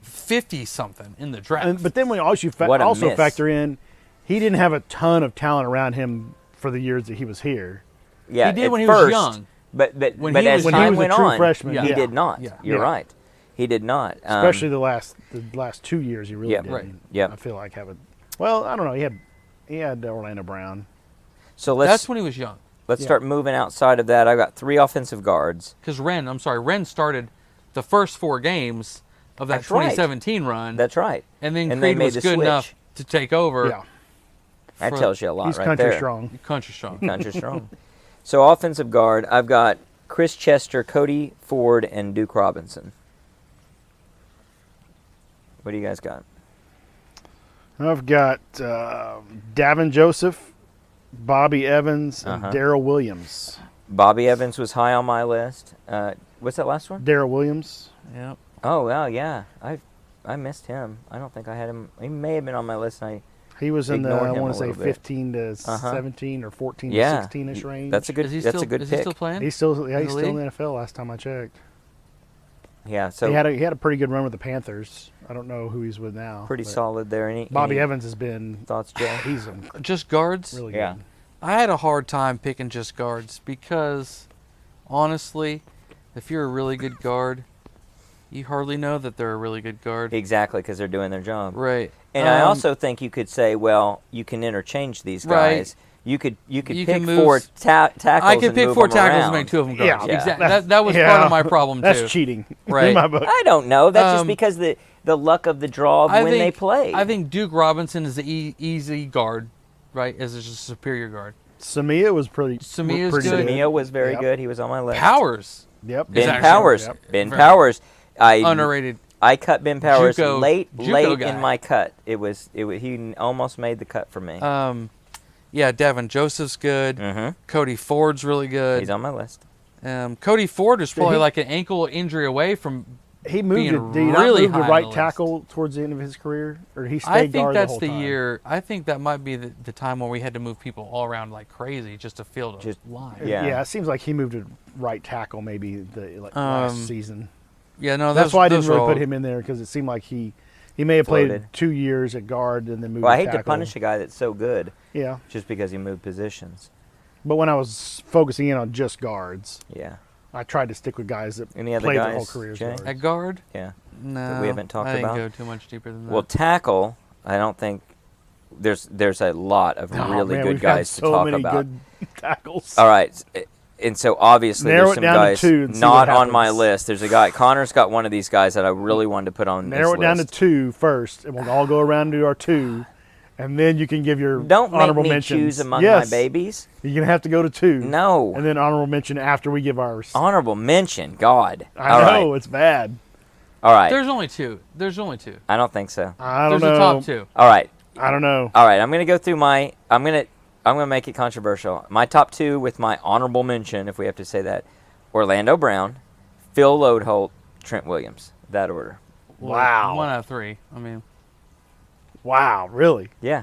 50 something in the draft. But then we also What a miss. factor in, he didn't have a ton of talent around him for the years that he was here. Yeah, He did at when he was first, young. But When but he as was- when he time was a went true on, freshman, he yeah. did not. Yeah. You're Yeah. right. He did not. Especially the last 2 years, he really Yep. didn't. Right. Yep. I feel like well, I don't know. He had Orlando Brown. So let's That's when he was young. Yeah. start moving outside of that. I've got 3 offensive guards. Because Ren started the first 4 games of that That's right. 2017 run. That's right. and then and they Creed made was the good switch. enough to take over. Yeah, That for- tells you a lot he's right country there. strong. Country strong. Country strong. So offensive guard, I've got Chris Chester, Cody Ford, and Duke Robinson. What do you guys got? I've got Davin Joseph, Bobby Evans, and Uh-huh. Darrell Williams. Bobby Evans was high on my list. What's that last one? Darrell Williams. Yep. Oh, well, yeah. I missed him. I don't think I had him. He may have been on my list. He was in the, Ignored I him want a to say, little bit. 15 to Uh-huh. 17 or 14 to Yeah, 16-ish range. That's a good. Is he That's still, a good is pick. he still playing? He's still, yeah, In he's the still in the league? NFL last time I checked. Yeah. So He had a pretty good run with the Panthers. I don't know who he's with now. pretty but solid there. Bobby any Evans has been, thoughts, Joe? he's Just guards? really Yeah. good. I had a hard time picking just guards because, honestly, if you're a really good guard, you hardly know that they're a really good guard. Exactly, because they're doing their job. Right. And I also think you could say, well, you can interchange these Right. guys. You could You pick can move 4 tackles. I could and pick move 4 them tackles around. and make 2 of them Yeah. guards. Yeah. Exactly. That was part of my problem, too. That's cheating Right. in my book. I don't know. That's just Um, because the luck of the draw of when they play. I think Duke Robinson is the easy guard, right? As a superior guard. Samia was pretty Samia's pretty good. Mio was very Yep. good. He was on my list. Powers, Yep. Ben actually- Powers. Yep. Ben Very- Powers. I underrated. I cut Ben Powers JUCO late guy. in my cut. It was he almost made the cut for me. Yeah, Davin Joseph's good. Mm-hmm. Cody Ford's really good. He's on my list. Cody Ford is probably he- like an ankle injury away from. He moved being it. Did he not really move to high on right the list. tackle towards the end of his career, or he stayed I think guard that's the whole the time? year. I think that might be the time when we had to move people all around like crazy just to fill the Just- line. Yeah. Yeah, it seems like he moved to right tackle maybe last season. Yeah, no, That's those, why I didn't those really are put all- him in there because it seemed like he may have Floated. played 2 years at guard and then moved. Well, I to hate to tackle. punish a guy that's so good Yeah, just because he moved positions. but when I was focusing in on just guards, Yeah. I tried to stick with guys that Any other played their guys, whole careers. Jay? guards. At guard? Yeah. No, we haven't talked I didn't about? go too much deeper than that. Well, tackle. I don't think there's a lot of Oh, really man, good we've had guys to so talk many about. good tackles. All right. And so obviously Narrow there's it some down to guys 2 and see not what on my happens. list. There's a guy. Connor's got one of these guys that I really wanted to put on Narrow this it down to list. 2 first, and we'll all go around and do our 2, and then you can give your Don't make honorable me mentions. choose among Yes, my babies. You're gonna have to go to 2. No. and then honorable mention after we give ours. Honorable mention. God. I All know right. it's bad. All right. There's only 2. There's only 2. I don't think so. I don't There's know. the top 2. All right. I don't know. All right. I'm going to go through my I'm going to make it controversial. My top 2 with my honorable mention, if we have to say that. Orlando Brown, Phil Lodeholt, Trent Williams. That order. Wow. 1 out of 3. I mean, Wow, really? Yeah.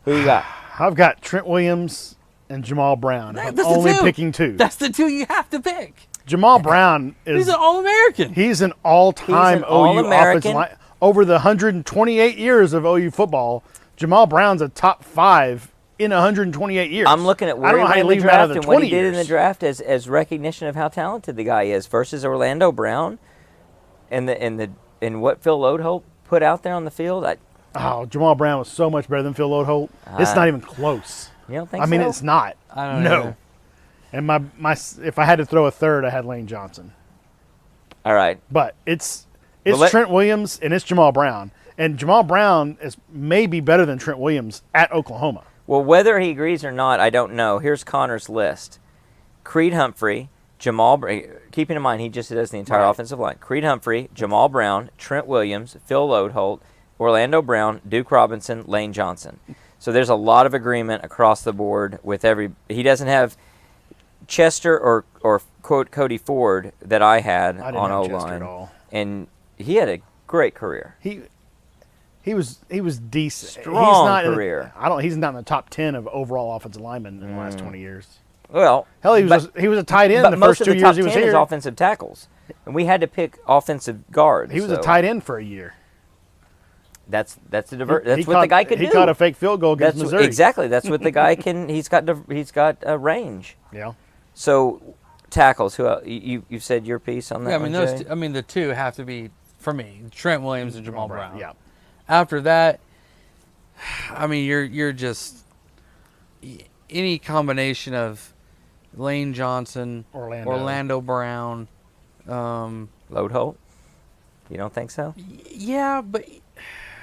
Who you got? I've got Trent Williams and Jamal Brown. I'm that's the only 2. picking 2. That's the 2 you have to pick. Jamal Brown is He's an All-American. he's an all-time He's an OU All-American. offensive line. Over the 128 years of OU football, Jamal Brown's a top 5 in 128 years. I'm looking at I where don't he know how went you in the leave him out of draft the and what 20 he did in the years. draft as recognition of how talented the guy is versus Orlando Brown and and what Phil Lodeholt put out there on the field, Oh, Jamal Brown was so much better than Phil Lodeholt. It's not even close. you don't think I mean, so? it's not. I don't No. know. And if I had to throw a third, I had Lane Johnson. All right. But it's Well, Trent Williams and it's Jamal Brown. And Jamal Brown is maybe better than Trent Williams at Oklahoma. Well, whether he agrees or not, I don't know. Here's Connor's list. Creed Humphrey, keeping in mind he just does the entire Right. offensive line. Creed Humphrey, Jamal Brown, Trent Williams, Phil Lodeholt, Orlando Brown, Duke Robinson, Lane Johnson. So there's a lot of agreement across the board with he doesn't have Chester or quote Cody Ford that I had I didn't on have Chester O-line. at all. And he had a great career. He was decent. Strong he's not career. He's not in the top 10 of overall offensive linemen in the last 20 years. Well, Hell, he was a tight end but the most first of 2 the years top he was 10 is here. offensive tackles, and we had to pick offensive guards. He was so a tight end for a year. That's That's He what the caught- guy could do. He caught a fake field goal against That's Missouri. exactly. That's what the guy can. He's got a range. Yeah. So tackles. Who you said your piece on that? Yeah, I mean one, Jay? the two have to be for me Trent Williams and Jamal Brown. Yeah. After that, I mean you're just any combination of Lane Johnson, Orlando Brown. Lodeholt. You don't think so? Yeah, but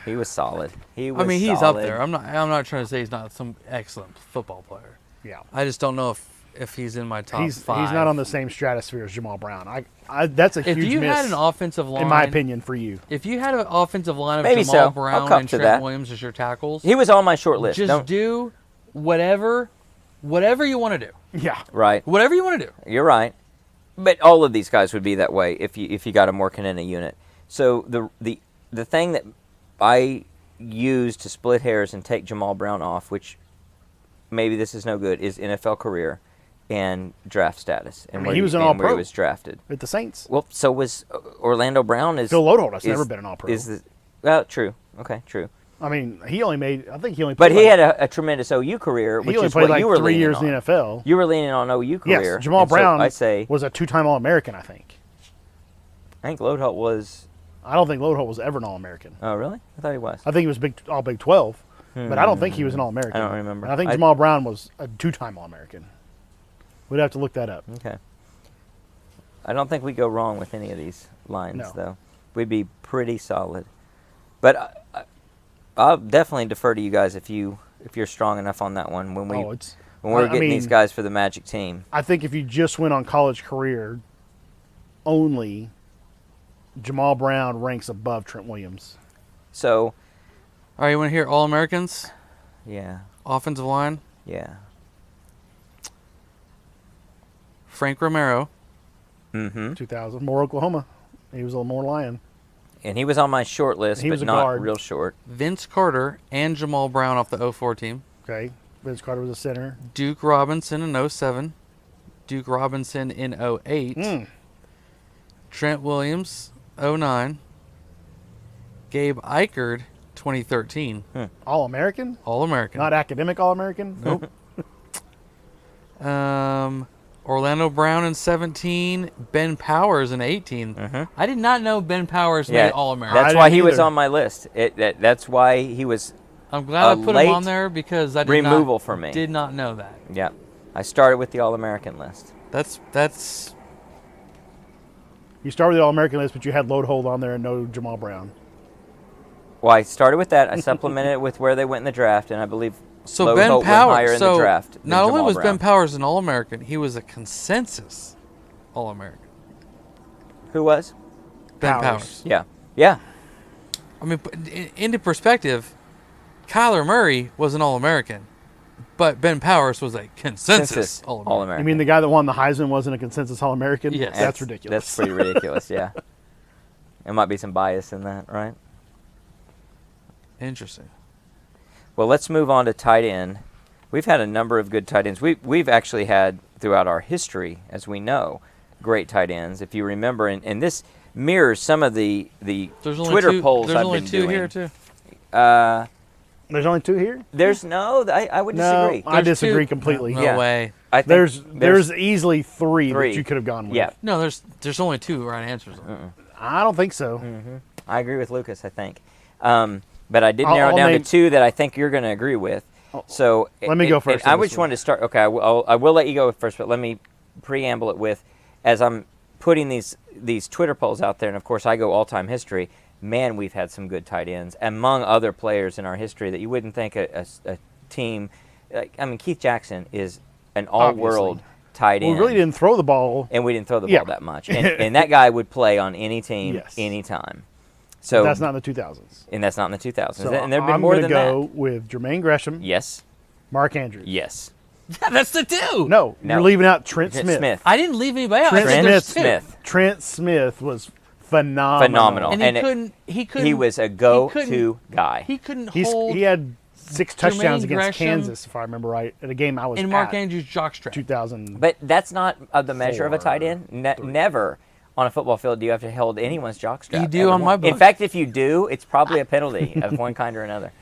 He was solid. He was. I mean he's up solid. there. I'm not trying to say he's not some excellent football player. Yeah. I just don't know if he's in my top He's five. not on the same stratosphere as Jamal Brown. That's a If huge you miss, had an offensive line, in my opinion, for you. if you had an offensive line of Maybe Jamal so. I'll Brown come and to Trent that. Williams as your tackles, He was on my short list. just Don't- do whatever you want to do. Yeah. right. Whatever you want to do. You're right. But all of these guys would be that way if you got them working in a unit. So the thing that I use to split hairs and take Jamal Brown off, which maybe this is no good, is NFL career and draft status. And he was an All-Pro. where he was drafted. With the Saints. Well, so was Orlando Brown. Phil Lodeholt has never been an All-Pro. Well, true. Okay, true. I mean, I think he only But played he had a tremendous OU career, he which only is played what like you were 3 leaning years on. in the NFL. You were leaning on OU career. Yes, Jamal and so Brown I say, was a 2-time All-American, I think. I think Lodeholt was. I don't think Lodeholt was ever an All-American. Oh, really? I thought he was. I think he was all Big 12, but I don't think he was an All-American. I don't remember. And I think Jamal Brown was a 2-time All-American. We'd have to look that up. Okay. I don't think we go wrong with any of these lines, No. though. We'd be pretty solid. But I'll definitely defer to you guys if you're strong enough on that one when we're getting these guys for the Magic team. I think if you just went on college career only, Jamal Brown ranks above Trent Williams. So, All right, you want to hear All Americans? yeah, Offensive line, yeah. Frank Romero, Mm-hmm. 2000, more Oklahoma. He was a little more Lion. And he was on my short list, He but was a not guard. real short. Vince Carter, and Jamal Brown off the 04 team. Okay, Vince Carter was a center. Duke Robinson in 07. Duke Robinson in 08. Trent Williams, 09. Gabe Eichert, 2013. All-American? All-American. Not academic All-American? Nope. Orlando Brown in 17. Ben Powers in 18. I did not know Ben Powers made All-American. That's I why didn't he was either. on my list. That's why he was I'm glad I put him on late there because I did removal not, for me. did not know that. Yeah. I started with the All-American list. That's You started with the All-American list, but you had Lodeholt on there and no Jamal Brown. Well, I started with that. I supplemented it with where they went in the draft, and I believe so Lodeholt Ben went higher Powers. in So the draft than not only Jamal was Brown. Ben Powers an All-American, he was a consensus All-American. Who was? Ben Powers. Powers. Yeah. Yeah. I mean, into perspective, Kyler Murray was an All-American, but Ben Powers was a consensus All-American. All-American. You mean the guy that won the Heisman wasn't a consensus All-American? Yes. That's ridiculous. That's pretty ridiculous, yeah. There might be some bias in that, right? Interesting. Well, let's move on to tight end. We've had a number of good tight ends. We've actually had, throughout our history, as we know, great tight ends. If you remember, and this mirrors some of the There's only Twitter two, polls There's I've only been two doing. here too. There's only 2 here? There's I would No, disagree. I There's disagree two- completely. No Yeah. way. I think There's easily three three. that you could have gone with. Yeah. No, there's only two right answers. I don't think so. I agree with Lucas, I think. But I did narrow I'll it down name- to 2 that I think you're going to agree with. So Let me go first I on this just one. wanted to start. Okay, I will let you go first, but let me preamble it with, as I'm putting these Twitter polls out there, and of course I go all-time history. Man, we've had some good tight ends among other players in our history that you wouldn't think a team. I mean, Keith Jackson is an all-world tight end. We really didn't throw the ball. And we didn't throw the Yeah. ball that much. And that guy would play on any team, Yes. anytime. So That's not in the 2000s. And that's not in the 2000s. So And there have been I'm more gonna than go that. with Jermaine Gresham, Yes. Mark Andrews. Yes. That's the 2. No, No. you're leaving out Trent Smith. I didn't leave anybody out. I Trent said there's Smith. 2. Trent Smith was phenomenal. Phenomenal. And And he couldn't. He was a go-to guy. He couldn't hold. He had 6 touchdowns Jermaine against Gresham Kansas, if I remember right, in a game I was and Mark at. Andrews jockstrap. 2000. But that's not the measure of a tight end. 3. Never on a football field do you have to hold anyone's jockstrap. You do ever. on my In book. fact, if you do, it's probably a penalty of one kind or another.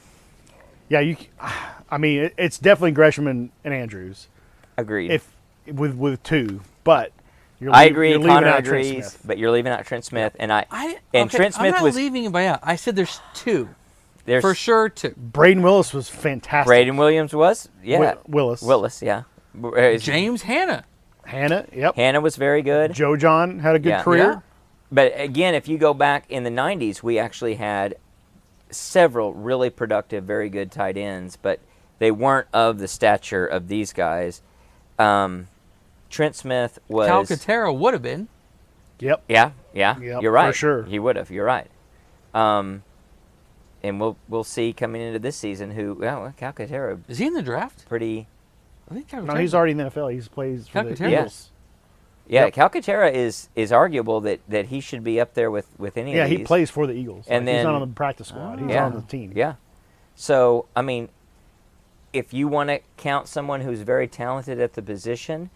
Yeah, I mean, it's definitely Gresham and Andrews. Agreed. If with 2, but I agree. You're leaving Connor out Trent agrees, Smith. but you're leaving out Trent Smith, and Okay, Trent Smith I'm not was leaving anybody out. I said there's 2 there's for sure. 2. Braden Willis was fantastic. Braden Williams was Willis. Willis, yeah. James Hanna. Hannah, yep. Hannah was very good. Joe John had a good Yeah. career. Yeah. But again, if you go back in the 90s, we actually had several really productive, very good tight ends, but they weren't of the stature of these guys. Trent Smith was... Calcaterra would have been. Yep. Yeah, Yep, you're right. for sure. He would have, you're right. And we'll see coming into this season Calcaterra, Is he in the draft? pretty... I think No, he's already in the NFL. He plays for the Calcaterra? Eagles. Yeah, Yep. Calcaterra is arguable that he should be up there with any Yeah, of these. he plays for the Eagles. And Like, he's then- not on the practice squad. He's Yeah. on the team. Yeah. So, I mean, if you want to count someone who's very talented at the position,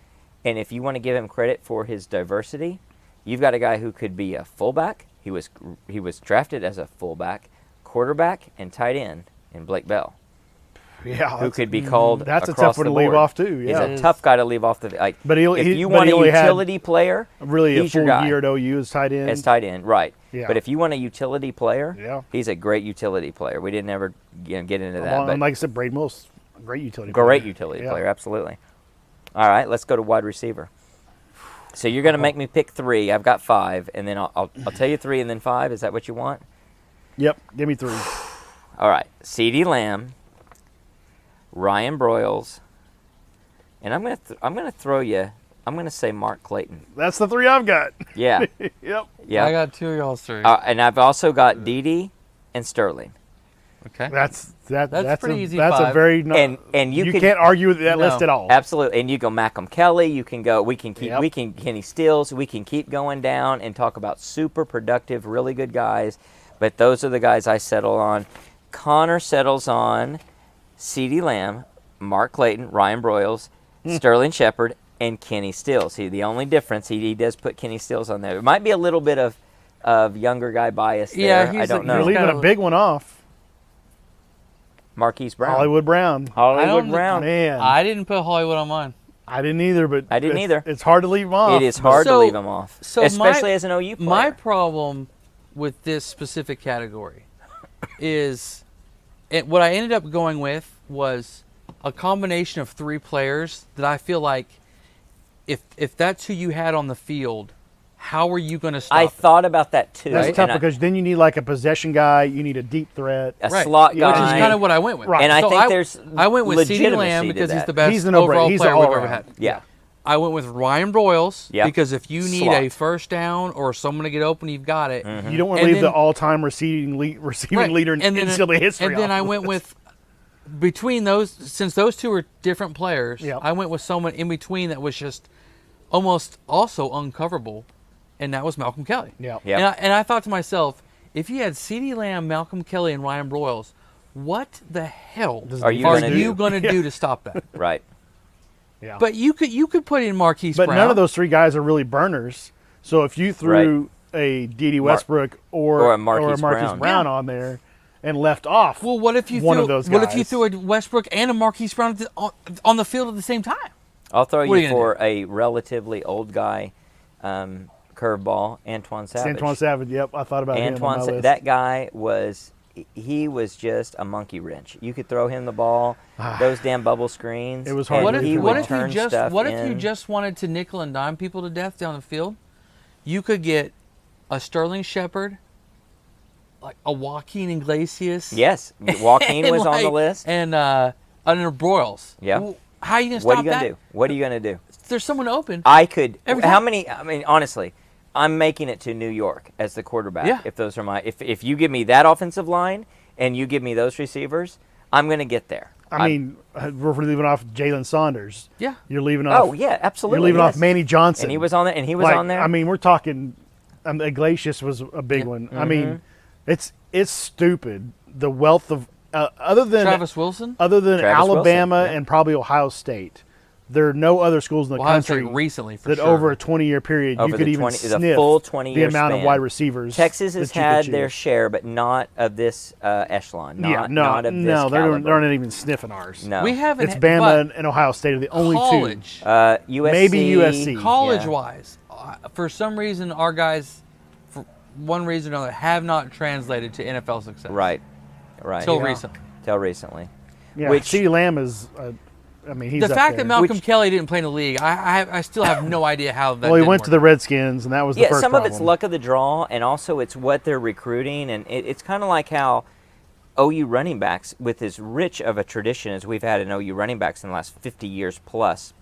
and if you want to give him credit for his diversity, you've got a guy who could be a fullback. He was drafted as a fullback, quarterback, and tight end in Blake Bell, Yeah, who could be called that's a across tough one the to leave board. off too. He's Yeah, a tough guy to leave off the like. But if you but want he a only had utility player, really a he's your full guy. year at OU as tight end. as tight end, right? Yeah. But if you want a utility player, Yeah. he's a great utility player. We didn't ever get into that, Well, but and like I said, Braden Willis, a great utility. great player. utility Yeah. player, absolutely. All right, let's go to wide receiver. So you're going to make me pick 3. I've got 5, and then I'll tell you 3 and then 5. Is that what you want? Yep, give me 3. All right, CeeDee Lamb, Ryan Broyles, and I'm going to throw you. I'm going to say Mark Clayton. That's the 3 I've got. Yeah, Yep. yeah. I got 2 of y'all's 3. And I've also got Dede and Sterling. okay. That's pretty a, easy That's a 5. very And you could- can't argue with that No. list at all. Absolutely, and you go Malcolm Kelly. You can go. We can keep. Yep. We can Kenny Stills. We can keep going down and talk about super productive, really good guys. But those are the guys I settle on. Connor settles on CeeDee Lamb, Mark Clayton, Ryan Broyles, Sterling Shepard, and Kenny Stills. See, the only difference he does put Kenny Stills on there. It might be a little bit of younger guy bias Yeah, there. I he's don't a- know. You're leaving kinda- a big one off. Marquise Brown. Hollywood Brown. Hollywood I don't- Brown. Man, I didn't put Hollywood on mine. I didn't either, but I didn't either. It's hard to leave him off. It is hard to So- leave him off, so especially as an OU player. My problem with this specific category is what I ended up going with was a combination of 3 players that I feel like if that's who you had on the field, how are you going to stop I it? thought about that too. That's and tough I- because then you need like a possession guy. You need a deep threat. a Right. slot Yeah, guy. Which is kind of what I went with. Right. And I So think there's I went with CeeDee legitimacy Lamb to because he's that. the best He's the no-brainer. overall He's player we've all ever around. had. Yeah. I went with Ryan Broyles Yeah. because if you need Slot. a first down or someone to get open, you've got it. You don't want to And leave then- the all-time receiving Right. leader in NCAA history. And then off I the went list. with between those, since those 2 are different players. Yep. I went with someone in between that was just almost also uncoverable, and that was Malcolm Kelly. Yeah. Yeah. And I thought to myself, if you had CeeDee Lamb, Malcolm Kelly, and Ryan Broyles, what the hell Does Are the you defense gonna do? you going to do to stop that? Right. Yeah. But you could put in Marquise But Brown. none of those 3 guys are really burners. So if you threw a D.D. Westbrook or a Marquise Brown. Brown on there and left off, Well, what if you one threw, of those What if you guys. threw a Westbrook and a Marquise Brown on the field at the same time? I'll throw What are you you gonna for a relatively old guy, curveball, Antoine It's Savage. Antoine Savage. Yep, I thought about him on my list. That guy was just a monkey wrench. You could throw him the ball, those damn bubble screens. It was hard. What to if, do. what if turn you just stuff what if you in. just wanted to nickel and dime people to death down the field? You could get a Sterling Shepard, like a Joaquin Iglesias. Yes, Joaquin was on the list. And under Broyles. Yeah. How are you gonna stop What are you that? gonna do? What are you gonna do? There's someone open. I could. Every How time. many? I mean, honestly, I'm making it to New York as the quarterback. Yeah. If those are if you give me that offensive line and you give me those receivers, I'm gonna get there. I mean, we're leaving off Jalen Saunders. Yeah. You're leaving off. Oh yeah, absolutely. You're leaving yes. off Manny Johnson. And he was on there. And he was Like, on there. I mean, we're talking. Iglesias was a big one. I mean, it's stupid the wealth of other than Travis Wilson. other than Travis Alabama Wilson, yeah. and probably Ohio State. There are no other schools in the Ohio country State recently for that sure. over a 20-year period Over you could the even 20 the sniff full the 20-year amount of span. wide receivers. Texas has that you could had their choose. share, but not of this echelon. Not, no, not of this no, they're caliber. not even sniffing ours. No. We haven't. It's Bama but and Ohio State are the only college, two. USC. Maybe USC. college-wise, for some reason, our guys, for one reason or another, have not translated to NFL success. Right. Right. Till Yeah. recently. Till recently. Yeah, Which- CeeDee Lamb is. I mean, he's The up fact there. that Malcolm Which- Kelly didn't play in the league, I still have no idea how that. Well, he didn't went to work. the Redskins, and that was the Yeah, first some problem. of it's luck of the draw, and also it's what they're recruiting, and it's kind of like how OU running backs, with as rich of a tradition as we've had in OU running backs in the last 50 years plus,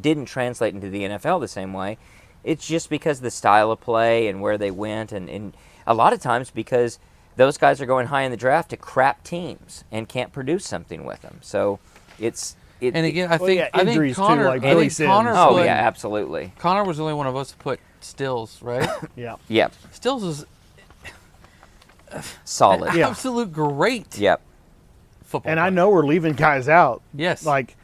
didn't translate into the NFL the same way. It's just because the style of play and where they went, and a lot of times because those guys are going high in the draft to crap teams and can't produce something with them. So it's. And again, I Well, think yeah, I think injuries too, Connor. like I Billy think Sims. Connor. Oh put, yeah, absolutely. Connor was the only one of us to put Stills, right? Yeah. Yep. Stills is Solid. Yeah. absolute great Yep. football. And I player. know we're leaving guys out. Yes. Like,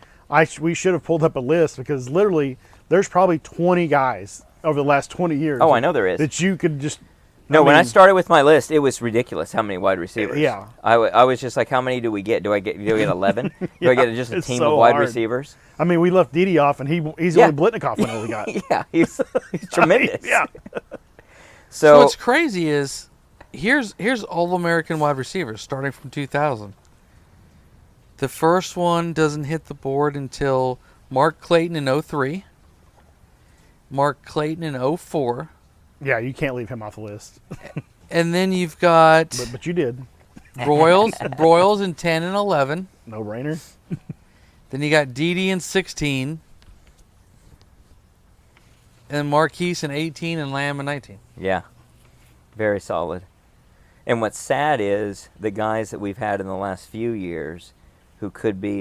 we should have pulled up a list because literally there's probably 20 guys over the last 20 years. Oh, I know there is. That you could just. No, when I mean, started with my list, it was ridiculous how many wide receivers. Yeah. I was just like, how many do we get? Do we get 11? Do I get just a it's team so of wide hard. receivers? I mean, we left Dede off, and he's Yeah. only Blitnikoff winner we got. Yeah, he's tremendous. Yeah. So So what's crazy is here's All American wide receivers starting from 2000. The first one doesn't hit the board until Mark Clayton in 03. Mark Clayton in 04. Yeah, you can't leave him off the list. And then you've got But you did. Broyles in 10 and 11. No brainer. Then you got Dede in 16. And Marquise in 18 and Lamb in 19. yeah, very solid. And what's sad is the guys that we've had in the last few years who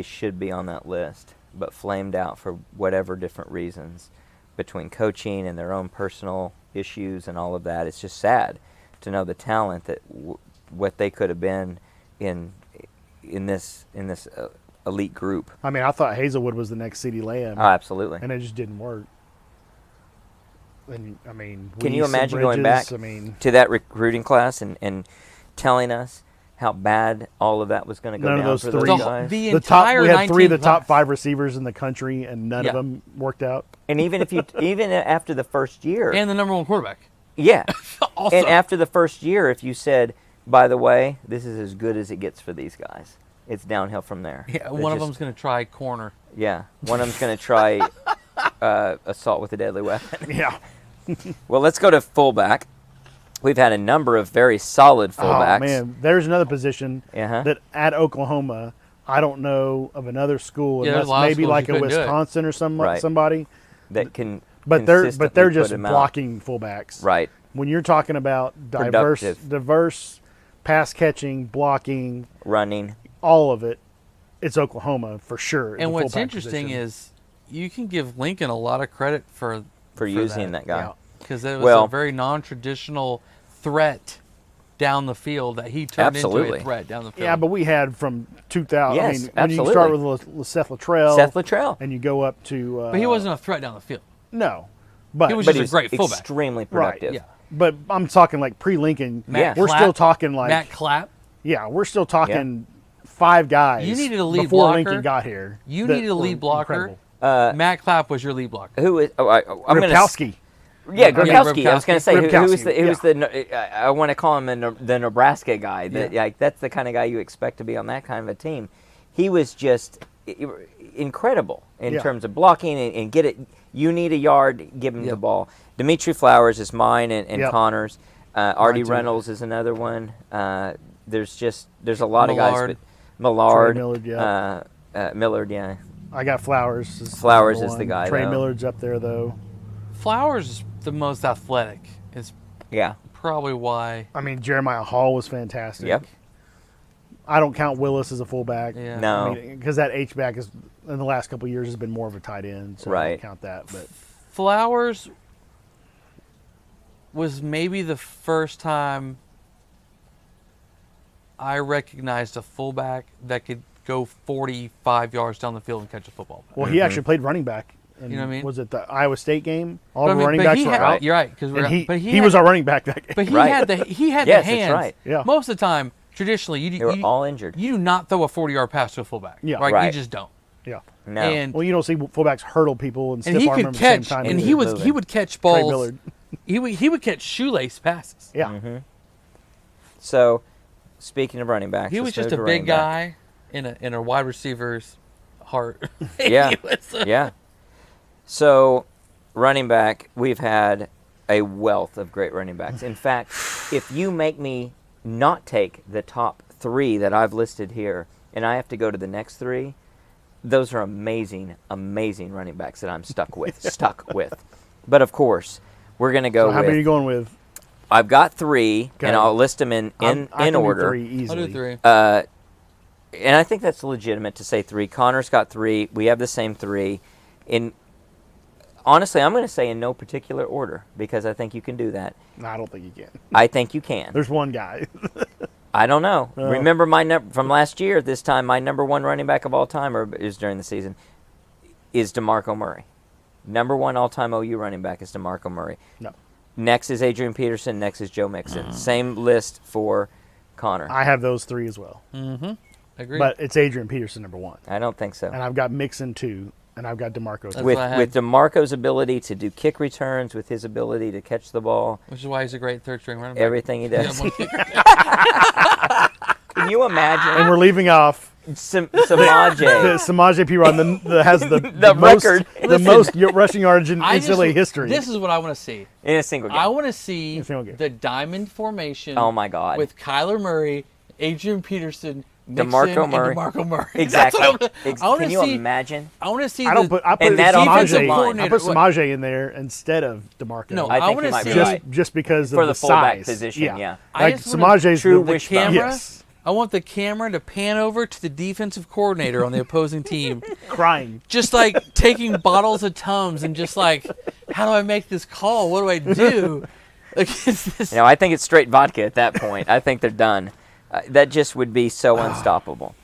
should be on that list, but flamed out for whatever different reasons between coaching and their own personal issues and all of that. It's just sad to know the talent that what they could have been in this elite group. I mean, I thought Hazelwood was the next CeeDee Lamb, Oh, absolutely. and it just didn't work. And I mean, Can you Weiss and imagine going Bridges, back I mean, to that recruiting class and telling us how bad all of that was going to go None of down those for three- those The- guys? the the top. entire We had three of the 19 top class. 5 receivers in the country, and none Yeah. of them worked out. And even even after the first year, And the number one quarterback. yeah, Also. and after the first year, if you said, by the way, this is as good as it gets for these guys, it's downhill from there. Yeah, It one of just- them's going to try corner. Yeah, one of them's going to try assault with a deadly weapon. Yeah. Well, let's go to fullback. We've had a number of very solid fullbacks. Oh man, there's another position Uh-huh. that at Oklahoma, I don't know of another school, Yeah, there's unless a lot of maybe schools like you a couldn't do it. Wisconsin or Right. somebody. That can, But they're consistently just put 'em out. blocking fullbacks. Right. When you're talking about Productive. diverse pass catching, blocking, Running. all of it, it's Oklahoma for sure. And the what's fullback interesting position. is you can give Lincoln a lot of credit for using that guy. Yeah. because it was Well- a very non-traditional threat down the field that he turned into Absolutely. a threat down the field. Yeah, but we had from 2000. Yes, I mean, when absolutely. you start with Seth Luttrell, Seth Luttrell. and you go up to. But he wasn't a threat down the field. No, but He was But just a he's great fullback. extremely Right, productive. Yeah. But I'm talking like pre-Lincoln. Matt We're Clapp, still talking like Matt Clapp. yeah, we're still talking 5 guys. You needed a lead before blocker. Lincoln got here. You that needed a were lead blocker. incredible. Matt Clapp was your lead blocker. Who is? I'm going to. Ripkowski. Yeah, Gronkowski. I was going to say who's Gronkowski, I want to call him the Nebraska guy. That's the kind of guy you expect to be on that kind of a team. He was just incredible in terms of blocking and get it. You need a yard, give him the ball. Dimitri Flowers is mine and Connor's. Artie Reynolds is another one. There's a lot of guys. But Millard, Millard, yeah. I got Flowers. Flowers is the guy. Trey though. Millard's up there though. Flowers is the most athletic. Is probably why. I mean, Jeremiah Hall was fantastic. Yep. I don't count Willis as a fullback. Yeah. No. Because that H-back is in the last couple of years has been more of a tight end. So I don't count that. But Flowers was maybe the first time I recognized a fullback that could go 45 yards down the field and catch a football. Well, he actually played running back. You know what I mean? Was it the Iowa State game? All the running backs were out. You're right. He was our running back that game. But he had the hands. That's right. Yeah. Most of the time, traditionally, They were all injured. You do not throw a 40-yard pass to a fullback. Yeah. Right? Right. You just don't. Yeah. No. And Well, you don't see fullbacks hurdle people and stiff he arm could them at the catch, same time. and either. he would catch Trey balls. Millard. He would catch shoelace passes. Yeah. So, speaking of running backs, He was let's just move a to big running back. guy in a wide receiver's heart. Yeah. He was a- Yeah. So, running back, we've had a wealth of great running backs. In fact, if you make me not take the top 3 that I've listed here, and I have to go to the next 3, those are amazing, amazing running backs that I'm stuck with. But of course, we're going to go So how with. many are you going with? I've got 3, Okay. and I'll list them in I can do order. 3 easily. I'll do 3. And I think that's legitimate to say 3. Connor's got 3. We have the same 3. Honestly, I'm going to say in no particular order because I think you can do that. No, I don't think you can. I think you can. There's one guy. I don't know. Oh. Remember from last year, this time, my number 1 running back of all time, or is during the season, is DeMarco Murray. Number 1 all-time OU running back is DeMarco Murray. No. Next is Adrian Peterson. Next is Joe Mixon. Same list for Connor. I have those 3 as well. Agreed. But it's Adrian Peterson number 1. I don't think so. And I've got Mixon 2. And I've got DeMarco 2. That's With what I had. with DeMarco's ability to do kick returns, with his ability to catch the ball, Which is why he's a great third-string running back. everything he Yeah, does. one kicker. Can you imagine And we're leaving off Samaje? Samaje Perine that has the most, record. the most rushing yards in I just- NCAA history. This is what I want to see. In a single game. I want to see a single game. the diamond formation. Oh, my God. With Kyler Murray, Adrian Peterson, Mixon, DeMarco Murray. and DeMarco Murray. Exactly. I want Can to you see. imagine? I want to see. I put And that offensive Samaje. line. I put Samaje in there instead of DeMarco. No, I I think want you to might be see. right. just because For of the the fullback size. position, yeah. I Like just wanna- Samaje's True The wishbone. camera. Yes. I want the camera to pan over to the defensive coordinator on the opposing team, Crying. just like taking bottles of Tums and just like, how do I make this call? What do I do? Like, it's this. I think it's straight vodka at that point. I think they're done. That just would be so unstoppable.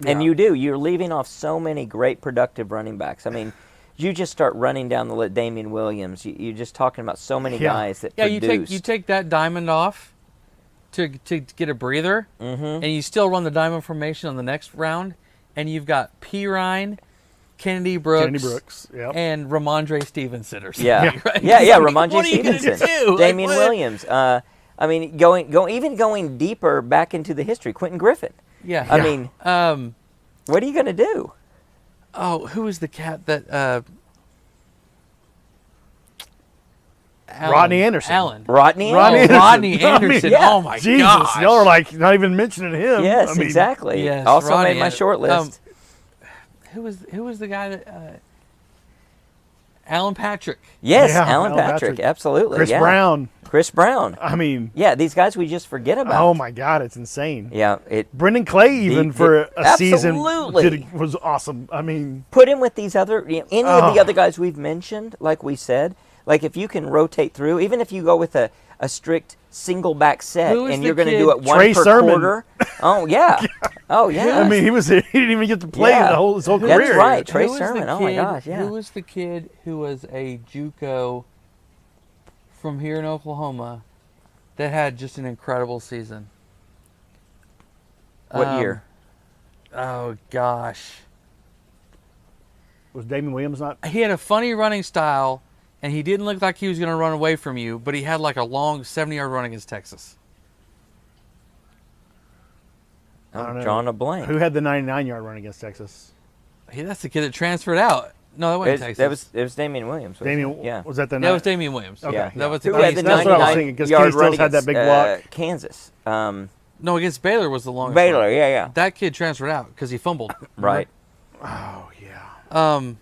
And Yeah. you're leaving off so many great productive running backs. I mean, you just start running down the list. Damian Williams. You're just talking about so many Yeah. guys that Yeah, produced. you take that diamond off to get a breather, and you still run the diamond formation on the next round, and you've got Perine, Kennedy Brooks, Yep. and Ramondre Stevenson or something. Yeah, right? yeah, Like, Ramondre what are you gonna Stevenson, do? Like, Damian what- Williams. I mean, going deeper back into the history, Quentin Griffin. Yeah. I mean, Um. what are you going to do? Oh, who was the cat that? Rodney Anderson. Allen. Rodney. Rodney Anderson. Anderson. Rodney I mean, Anderson. yeah. Oh my Jesus, gosh. y'all are like not even mentioning him. Yes, I mean, exactly. Yes, Also Rodney made my Anderson. short list. Who was the guy that? Alan Patrick. Yes, Yeah, Alan Alan Patrick. Patrick. Absolutely. Chris yeah. Brown. Chris Brown. I mean, Yeah, these guys we just forget about. oh my God, it's insane. Yeah, it Brendan Clay even for a season absolutely. was awesome. I mean, put him with these other any of the Oh. other guys we've mentioned. Like we said, like if you can rotate through, even if you go with a strict single back set Who is and the you're going to kid- do it one Trey per Sermon. quarter. Oh yeah. Oh yeah. I mean, he didn't even get to play Yeah. his whole That's career. right. Trey Who was the Sermon. Oh my kid- gosh. Yeah. Who was the kid who was a JUCO from here in Oklahoma that had just an incredible season? What year? Oh gosh. Was Damon Williams not? He had a funny running style. and he didn't look like he was going to run away from you, but he had like a long 70-yard run against Texas. I don't I'm know. drawing a blank. Who had the 99-yard run against Texas? Hey, that's the kid that transferred out. No, that wasn't Texas. It was Damian Williams. wasn't Damian, it? Yeah. was that the? That was Damian Williams. Okay. Yeah. That was the Who had Kenny the Stills. That's what I was thinking, 'cause 99-yard Kenny run Stills had that against big block. Kansas. No, against Baylor was the longest Baylor, run. yeah. That kid transferred out because he fumbled. Right. Oh yeah.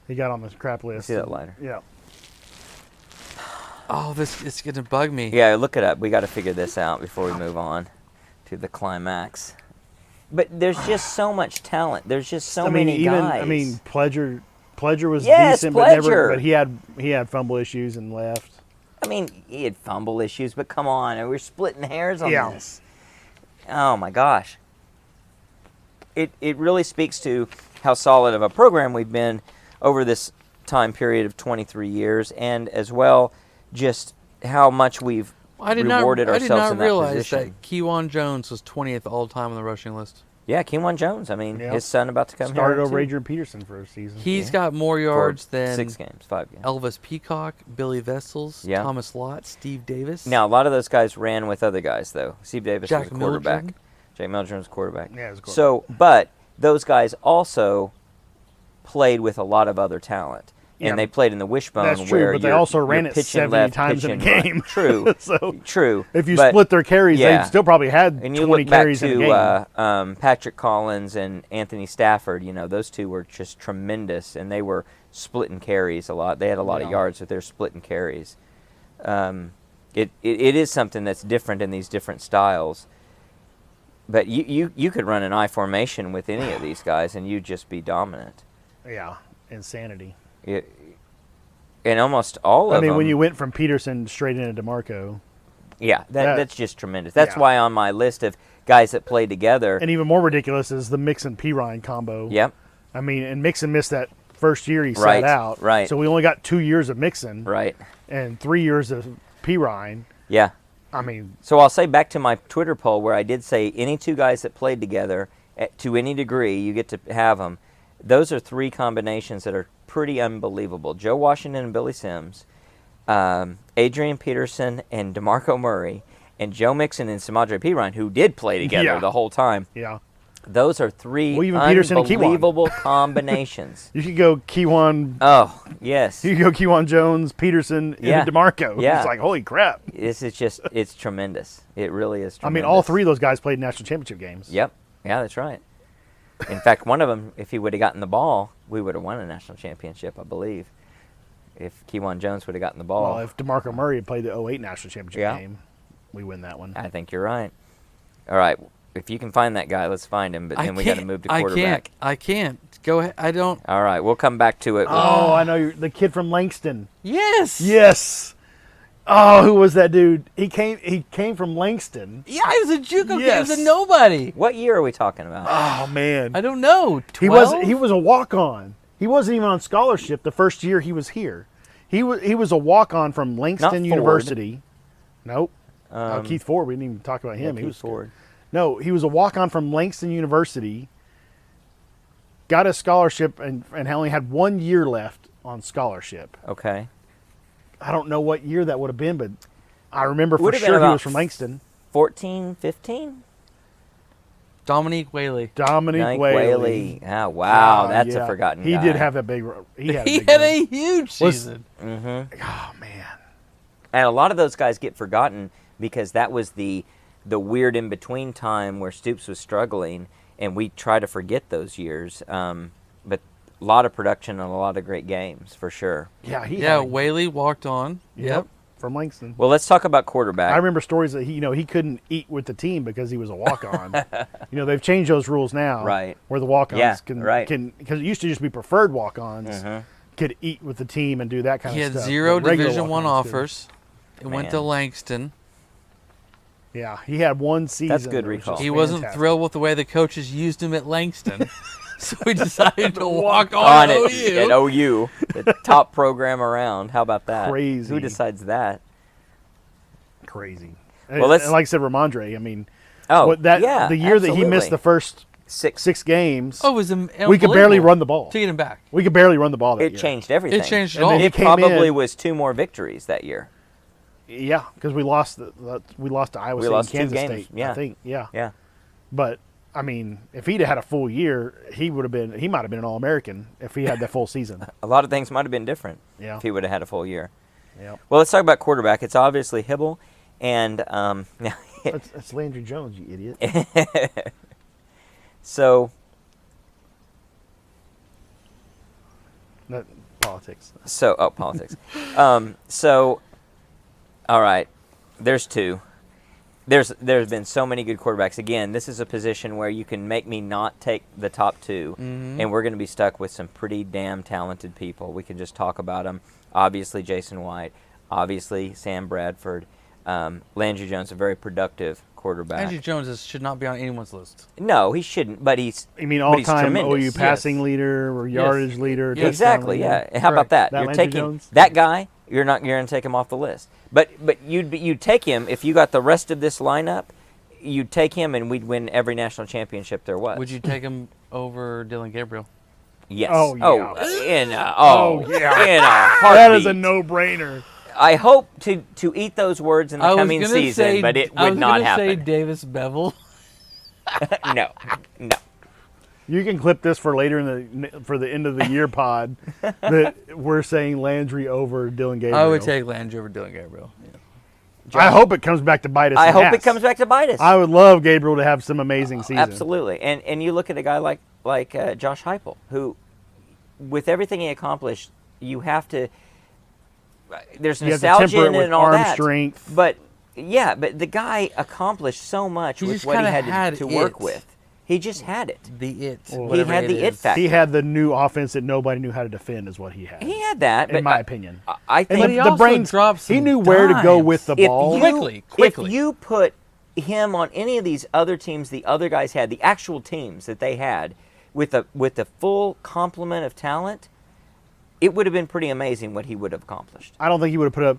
He got on the crap list. See that later. Yeah. Oh, it's going to bug me. Yeah, look it up. We got to figure this out before we move on to the climax. But there's just so much talent. There's just so many guys. I mean, Pledger was Yes, decent, Pledger. but he had fumble issues and left. I mean, he had fumble issues, but come on, we're splitting hairs on Yeah. this. Oh my gosh. It really speaks to how solid of a program we've been over this time period of 23 years, and as well, just how much we've rewarded ourselves in that position. I did not realize that Kewan Jones was 20th all time on the rushing list. Yeah, Kewan Jones. I mean, Yeah. his son about to come Started here. over too. Adrian Peterson for a season. He's Yeah. got more yards For than 5 games. Elvis Peacock, Billy Vessels, Yeah. Thomas Lott, Steve Davis. Now, a lot of those guys ran with other guys, though. Steve Davis Jack was a quarterback. Mildren. Jack Mildren was a quarterback. Yeah, he was a quarterback. So, but those guys also played with a lot of other talent. Yeah, And they played in the wishbone that's true, where but they you're- also ran you're it pitching 70 left, times in a pitching right. game. True. So True. if you But- split their carries, yeah. they still probably had And you 20 look back carries in a game. to Patrick Collins and Anthony Stafford. You know, those two were just tremendous, and they were splitting carries a lot. They had a lot of Yeah. yards, but they're splitting carries. It is something that's different in these different styles. But you could run an I formation with any of these guys, and you'd just be dominant. Yeah, insanity. And almost all of them. I mean, when you went from Peterson straight into DeMarco, Yeah, that's just tremendous. That's Yeah. why on my list of guys that play together. and even more ridiculous is the Mixon Pirine combo. Yep, I mean, and Mixon missed that first year he Right, sat out. right. So we only got 2 years of Mixon right. and 3 years of Pirine. Yeah. I mean, So I'll say back to my Twitter poll where I did say any two guys that played together to any degree, you get to have them. Those are three combinations that are pretty unbelievable. Joe Washington and Billy Sims, Adrian Peterson and DeMarco Murray, and Joe Mixon and Samadre Pirine, who did play together Yeah. the whole time. yeah. Those are three Well, even Peterson and Kewan. unbelievable combinations. You could go Kewan. Oh, yes. You could go Kewan Jones, Peterson, Yeah. and DeMarco. Yeah. It's like, holy crap. This is just, it's tremendous. It really is I tremendous. mean, all three of those guys played national championship games. Yep. Yeah, that's right. In fact, one of them, if he would have gotten the ball, we would have won a national championship, I believe. If Kewan Jones would have gotten the ball. Well, if DeMarco Murray had played the 08 national championship Yeah. game, we win that one. I think you're right. All right. If you can find that guy, let's find him. But then we got to move to quarterback. I can't. Go ahead. I don't. All right. We'll come back to it. Oh, I know. The kid from Langston. Yes. Yes. Oh, who was that dude? He came from Langston. Yeah, he was a JUCO kid. He was Yes. a nobody. What year are we talking about? Oh man. I don't know. 12? He was a walk-on. He wasn't even on scholarship the first year he was here. He was a walk-on from Langston Ford. University. Nope. Um, Keith Ford. We didn't even talk about him. Keith He was Ford. No, he was a walk-on from Langston University. Got a scholarship and only had 1 year left on scholarship. Okay. I don't know what year that would have been, but I remember for Would have been sure he about was from Langston. 14, 15? Dominique Whaley. Dominique Mike Whaley. Oh, wow. Oh, That's yeah. a forgotten He guy. did have a big. He had a, He big had run. a huge Was- season. Mm-hmm. Oh man. And a lot of those guys get forgotten because that was the weird in-between time where Stoops was struggling, and we try to forget those years. But a lot of production and a lot of great games, for sure. Yeah, he. Yeah, had, Whaley walked on. Yep. from Langston. Well, let's talk about quarterback. I remember stories that he couldn't eat with the team because he was a walk-on. They've changed those rules now, Right. Where the walk-ons Yeah, can right. because it used to just be preferred walk-ons Mhm. could eat with the team and do that kind He of had stuff. 0 but regular Division One walk-ons couldn't. offers. It went to Man. Langston. Yeah, he had one season. That's good that was recall. just He wasn't fantastic. thrilled with the way the coaches used him at Langston, so he decided to walk on on at it at OU. OU, the top program around. How about that? Crazy. Who decides that? Crazy. Well, let's- and like I said, Ramondre. I mean, Oh, the year that he absolutely. missed the first 6 games, Oh, it was we could barely unbelievable run the ball. to get him back. We could barely run the ball that It year. changed everything. It changed it And all. then he It came probably in- was 2 more victories that year. Yeah, because we lost to Iowa We State lost and Kansas 2 games, State. yeah. I think. Yeah. Yeah. But I mean, if he'd had a full year, he might have been an All-American if he had that full season. A lot of things might have been different Yeah. if he would have had a full year. Yeah. Well, let's talk about quarterback. It's obviously Hibble, and That's Landry Jones, you idiot. so Not politics. politics. All right, there's 2. There's been so many good quarterbacks. Again, this is a position where you can make me not take the top 2, and we're going to be stuck with some pretty damn talented people. We can just talk about them. Obviously, Jason White. Obviously, Sam Bradford. Landry Jones, a very productive quarterback. Andrew Jones should not be on anyone's list. No, he shouldn't. But he's. You mean but he's all-time tremendous. OU passing Yes. leader or yardage leader? touchdown Exactly. leader? Yeah. How about Correct. that? That You're Landry taking Jones? that guy. You're going to take him off the list. But you'd take him if you got the rest of this lineup. You'd take him, and we'd win every national championship there was. Would you take him over Dylan Gabriel? Yes. Oh, yeah. In a, yeah. In a That is a heartbeat. no-brainer. I hope to eat those words in the coming season, but it would not I was gonna say happen. Davis Bevel. No. You can clip this for later for the end of the year pod that we're saying Landry over Dylan Gabriel. I would take Landry over Dylan Gabriel. Yeah. I hope it comes back to bite us. I in hope ass. it comes back to bite us. I would love Gabriel to have some amazing season. Absolutely. And you look at a guy like Josh Heupel, who, with everything he accomplished, you have to. There's You have to nostalgia temper it in it with and all arm that. strength. But the guy accomplished so much He with just what he kinda had to work it. with. He just had it. The it. Well, He whatever had the it is. factor. He had the new offense that nobody knew how to defend, is what he had. He had that, in but my opinion. I And think But he the also brains, dropped he some knew where to go dimes. with the if ball. you, Quickly. if you put him on any of these other teams the other guys had, the actual teams that they had, with the full complement of talent, it would have been pretty amazing what he would have accomplished. I don't think he would have put up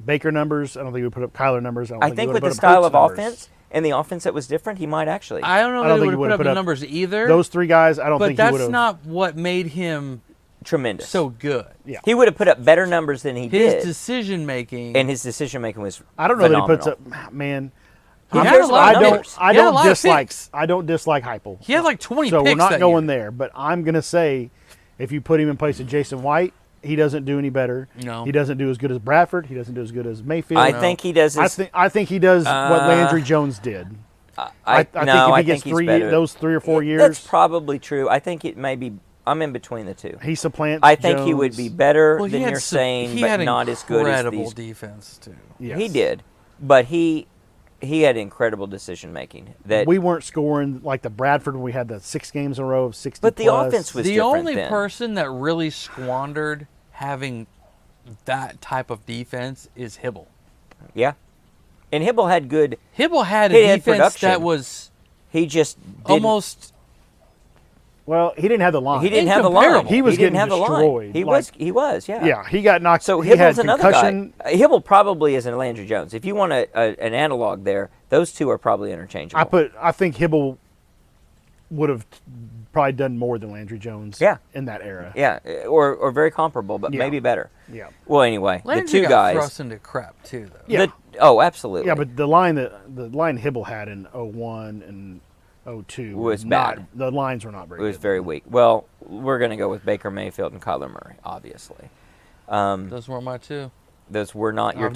Baker numbers. I don't think he would put up Kyler numbers. I he think would with have the put up style Hurts of numbers. offense and the offense that was different, he might actually. I don't know I that don't he think would he have put would've up the numbers either. Those 3 guys, I don't but think he would that's have. not what made him Tremendous. so good. Yeah. He would have put up better numbers than he His did, decision making. and his decision making was. I don't know phenomenal. that he puts up. Man, He I'm- had a lot of numbers. I He had a don't lot of dislike. picks. I don't dislike Heupel. He had like 20 So picks we're not that going year. there. But I'm gonna say, if you put him in place of Jason White, he doesn't do any better. No. He doesn't do as good as Bradford. He doesn't do as good as Mayfield. I think he does. I think he does what Landry Jones did. I think if he gets those 3 or 4 years, That's probably true. I think it may be. I'm in between the two. he supplants. I think he would Jones. be better Well, than he had you're some- saying, he but had not as good as incredible these. defense too. Yes. He did, but he had incredible decision making. That We weren't scoring like the Bradford when we had the 6 games in a row of 60. But the plus. offense was The different only then. person that really squandered having that type of defense is Hibble. Yeah, and Hibble had good. Hibble had He a had defense production. that was He just didn't, almost Well, he didn't have the line. He didn't have the line. incomparable. He was didn't getting have the line. destroyed. He Like- was. He was. Yeah. Yeah, he got knocked. So he had Hibble's another concussion. guy. Hibble probably isn't Landry Jones. If you want an analog there, those two are probably interchangeable. I think Hibble would have probably done more than Landry Jones. Yeah. In that era. Yeah, or very comparable, but Yeah. maybe better. Yeah. Well, anyway, Landry the two got guys. thrust into crap too, though. Yeah. Absolutely. Yeah, but the line Hibble had in 01 and 02 Was not, bad. The lines were not very it was good. very weak. Well, we're going to go with Baker Mayfield and Kyler Murray, obviously. Those weren't my two. Those were not your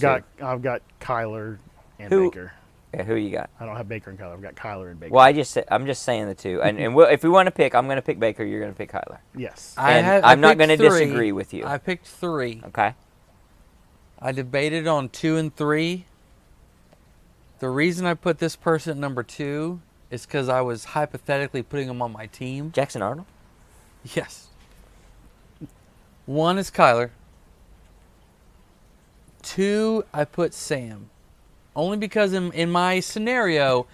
I've got Kyler and Who- Baker. Yeah, who you got? I don't have Baker and Kyler. I've got Kyler and Baker. Well, I'm just saying the two, and if we want to pick, I'm going to pick Baker. You're going to pick Kyler. Yes. And I I'm not picked gonna 3. disagree with you. I picked 3. Okay. I debated on 2 and 3. The reason I put this person at number 2 is because I was hypothetically putting him on my team. Jackson Arnold. Yes. 1 is Kyler. 2, I put Sam. Only because in my scenario,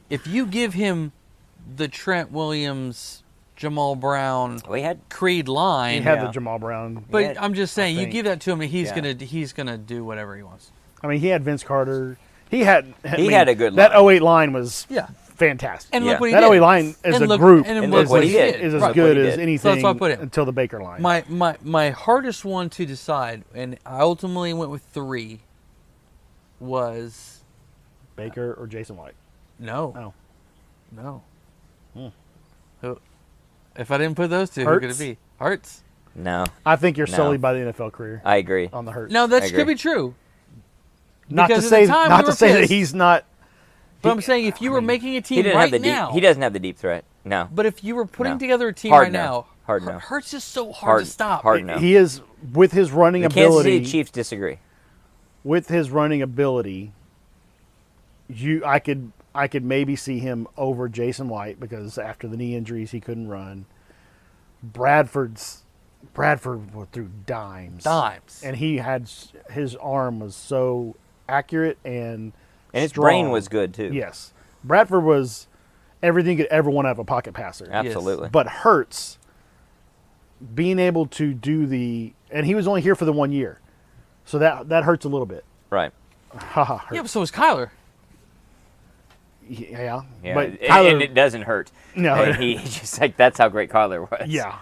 if you give him the Trent Williams, Jamal Brown, We had Creed line, He had Yeah. the Jamal Brown. but had- I'm just saying, you think. give that to him, and he's Yeah. gonna do whatever he wants. I mean, he had Vince Carter. He had He had a good That line. 08 line was Yeah. fantastic. And Yeah. look what he That did. OE line as And a look- group and And look look what he did. is as Right, good what he as did. anything So that's why I put it. until the Baker line. My hardest one to decide, and I ultimately went with 3, was Baker or Jason White. no. Oh. No. Hmm. Who- If I didn't put those two, who could it Hurts? be? Hurts. No, I think you're No. sullied by the NFL career I agree. on the Hurts. No, that I could agree. be true. not to because at say the time not we to were say that pissed. he's not. But I'm saying if you were making a He team didn't right have the now, deep. He doesn't have the deep threat. No. but if you were putting No. together a team Hard right no. now, Hard no. Hurts is so hard to stop. Hard no. He is with his running The Kansas ability. City Chiefs disagree. With his running ability, I could maybe see him over Jason White because after the knee injuries he couldn't run. Bradford threw dimes, and he had his arm was so accurate and And his strong. brain was good too. Yes, Bradford was everything you could ever want to have a pocket passer. Absolutely. But Hurts being able to do and he was only here for the 1 year, so that hurts a little bit. Right. Haha, Yeah, but hurts. so was Kyler. Yeah, Yeah. but and Kyler, it doesn't hurt. No. And he just like that's how great Kyler was. yeah,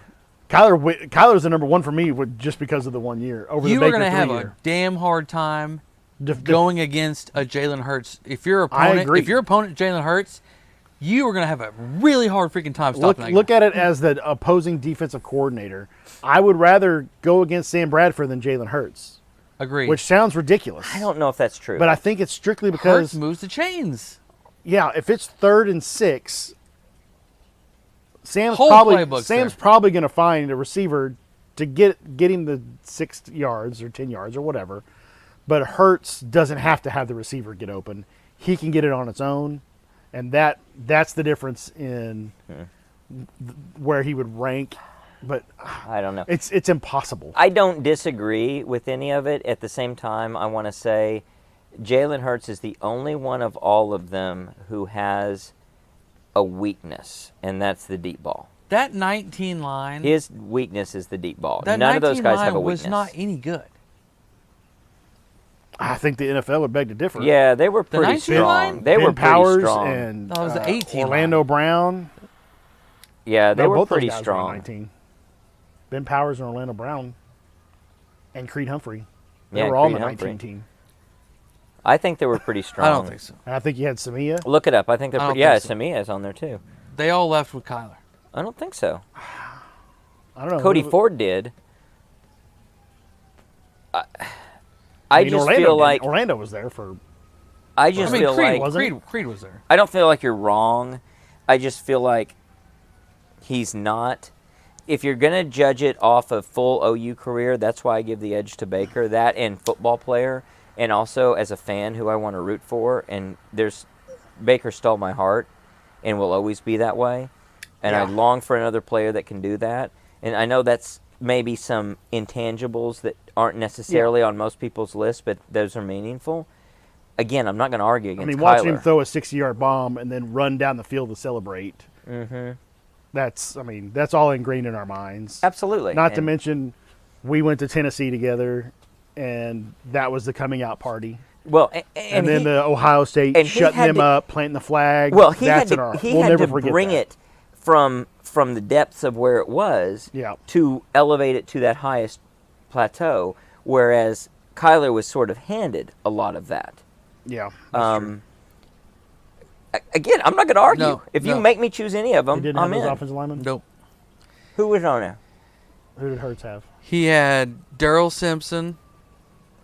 Kyler's the number one for me just because of the 1 year over You the are Baker going to have 3 a year. damn hard time Def- going against a Jalen Hurts. If your I opponent, agree. if your opponent Jalen Hurts, you are going to have a really hard freaking time stopping that Look guy. at it as the opposing defensive coordinator. I would rather go against Sam Bradford than Jalen Hurts, Agreed. which sounds ridiculous. I don't know if that's true. But I think it's strictly Hurts because, moves the chains. yeah, if it's 3rd and 6, Sam's Whole probably playbook's Sam's there. probably going to find a receiver to get him the 6 yards or 10 yards or whatever. But Hurts doesn't have to have the receiver get open. He can get it on its own, and that's the difference in where he would rank. But I don't know. it's impossible. I don't disagree with any of it. At the same time, I want to say Jalen Hurts is the only one of all of them who has a weakness, and that's the deep ball. That 19 line, His weakness is the deep ball. that None of those 19 guys line have a was weakness. not any good. I think the NFL would beg to differ. Yeah, they were pretty 19 strong. line? They Ben were pretty Powers strong. and No, it was the 18 Orlando line. Brown. Yeah, they No, were both pretty those guys were on strong. 19. Ben Powers and Orlando Brown and Creed Humphrey. They Yeah, were all on Creed the Humphrey. 19 team. I think they were pretty strong. I don't think so. And I think you had Samia. Look it up. I think they're I don't pretty. Yeah, think so. Samia's on there too. They all left with Kyler. I don't think so. I don't know. Cody Ford did. I mean, just Orlando feel did. like Orlando was there for. I just I mean, feel Creed, like wasn't Creed was there. I don't feel like you're wrong. I just feel like he's not. If you're going to judge it off of full OU career, that's why I give the edge to Baker. That and football player, and also as a fan who I want to root for. And Baker stole my heart and will always be that way. And I Yeah. long for another player that can do that. And I know that's maybe some intangibles that aren't necessarily on most people's list, but those are meaningful. Again, I'm not going to argue I against mean, Kyler. watching him throw a 60-yard bomb and then run down the field to celebrate. Mm-hmm. That's all ingrained in our minds. Absolutely. Not to And- mention, we went to Tennessee together, and that was the coming out party. Well, And then the Ohio State and he shutting had them to- up, planting the flag. Well, he that's had in our. to, he We'll had never to forget bring that. it from the depths of where it was Yeah. to elevate it to that highest plateau, whereas Kyler was sort of handed a lot of that. Yeah. that's true. Again, I'm not going to argue. No, If you no. make me choose any of He them, didn't I'm have those in. offensive linemen. Nope. Who was on there? Who did Hurts have? He had Daryl Simpson,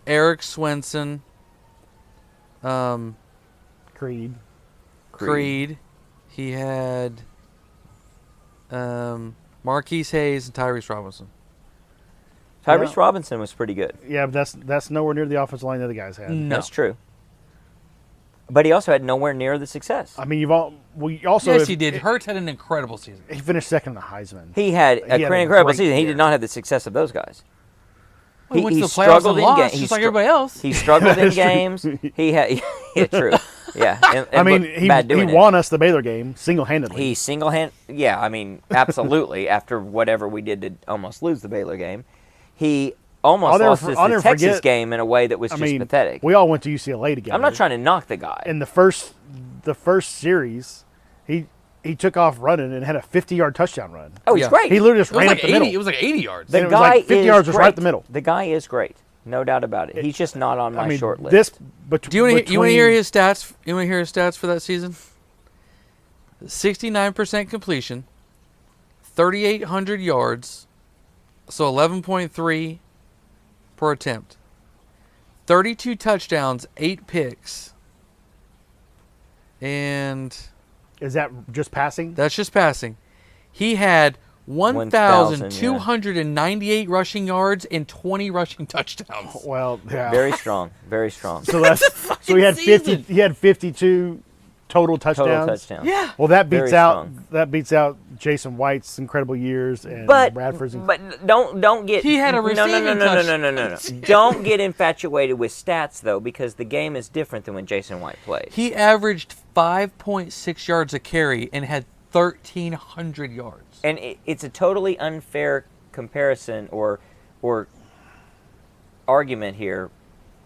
Eric Swenson, Creed. Creed. He had Marquise Hayes and Tyrese Robinson. Tyrese Yeah. Robinson was pretty good. Yeah, but that's nowhere near the offensive line the other guys had. No. That's true. But he also had nowhere near the success. I mean, we also Yes, he did. Hurts had an incredible season. He finished second in the Heisman. He had He a had a incredible great season. He year. did not have the success of those guys. He went to the playoffs struggled and in lost, ga- just like everybody else. He struggled in That's true. games. He had, yeah, true, yeah. I mean, looked he bad doing it. won us the Baylor game single-handedly. He yeah. I mean, absolutely. After whatever we did to almost lose the Baylor game, he almost I'll never lost for- us I'll the never Texas forget- game in a way that was I just mean, pathetic. we all went to UCLA together. I'm not trying to knock the guy. In the first series, he took off running and had a 50-yard touchdown run. Oh, he's Yeah. great. He literally just It was ran like up the 80. middle. It was like 80 yards. The it was guy like 50 is yards just great. right up the middle. The guy is great. No doubt about it. He's just not on my short list. This, Do you want to hear his stats? You want to hear his stats for that season? 69% completion, 3,800 yards, so 11.3 per attempt, 32 touchdowns, 8 picks, and Is that just passing? that's just passing. He had 1,000, 1,298 rushing yards and 20 rushing touchdowns. Well, yeah. Very strong. Very strong. So that's so he had 50. season. He had 52 total touchdowns. Total touchdown. Yeah. Well, that Very beats out strong. Jason White's incredible years and But Bradford's. don't get He had a no receiving no. Don't get infatuated with stats though, because the game is different than when Jason White played. He averaged 5.6 yards a carry and had 1,300 yards. And it's a totally unfair comparison or argument here,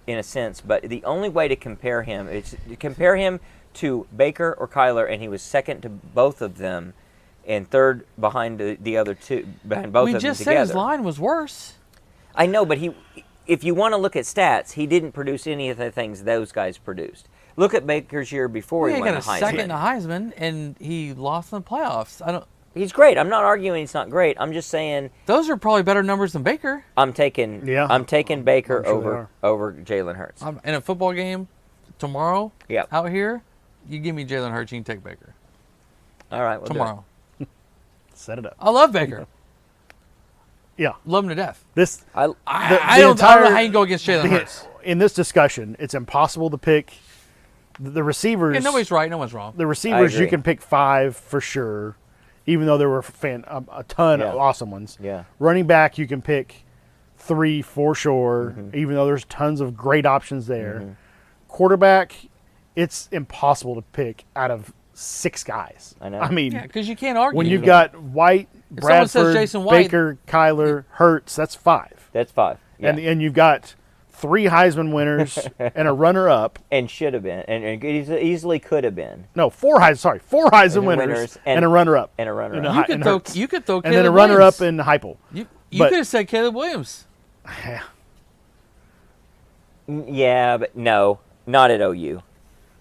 in a sense. But the only way to compare him is to compare him to Baker or Kyler, and he was second to both of them, and third behind the other two, behind both We of them just together. said his line was worse. I know, but if you want to look at stats, he didn't produce any of the things those guys produced. Look at Baker's year before He he got won a the Heisman. second in the Heisman, and he lost in the playoffs. He's great. I'm not arguing he's not great. I'm just saying Those are probably better numbers than Baker. I'm taking Baker I'm sure over Jalen Hurts. In a football game tomorrow Yep. out here, you give me Jalen Hurts, you can take Baker All right, we'll do it. tomorrow. Set it up. I love Baker. Yeah. Love him to death. This I the don't know entire- how you can go against Jalen Hurts. in this discussion, it's impossible to pick the receivers. Yeah, nobody's right, no one's wrong. The receivers, you agree. can pick 5 for sure, even though there were a ton Yeah. of awesome ones. Yeah. Running back, you can pick 3 for sure, Mm-hmm. even though there's tons of great options there. Quarterback, it's impossible to pick out of 6 guys. I know. I mean, Yeah, because you can't argue. when you've got White, If someone says Bradford, Jason White- Baker, Kyler, Hurts, that's 5. That's 5. Yeah. And you've got 3 Heisman winners and a runner-up. And should have been, and easily could have been, No, 4 Heisman And winners, winners and a runner-up. and a runner-up. And a you Hi- could and throw Hurts. you could throw And Caleb then a Williams. runner-up in Heupel. You But- could have said Caleb Williams. Yeah, but no, not at OU.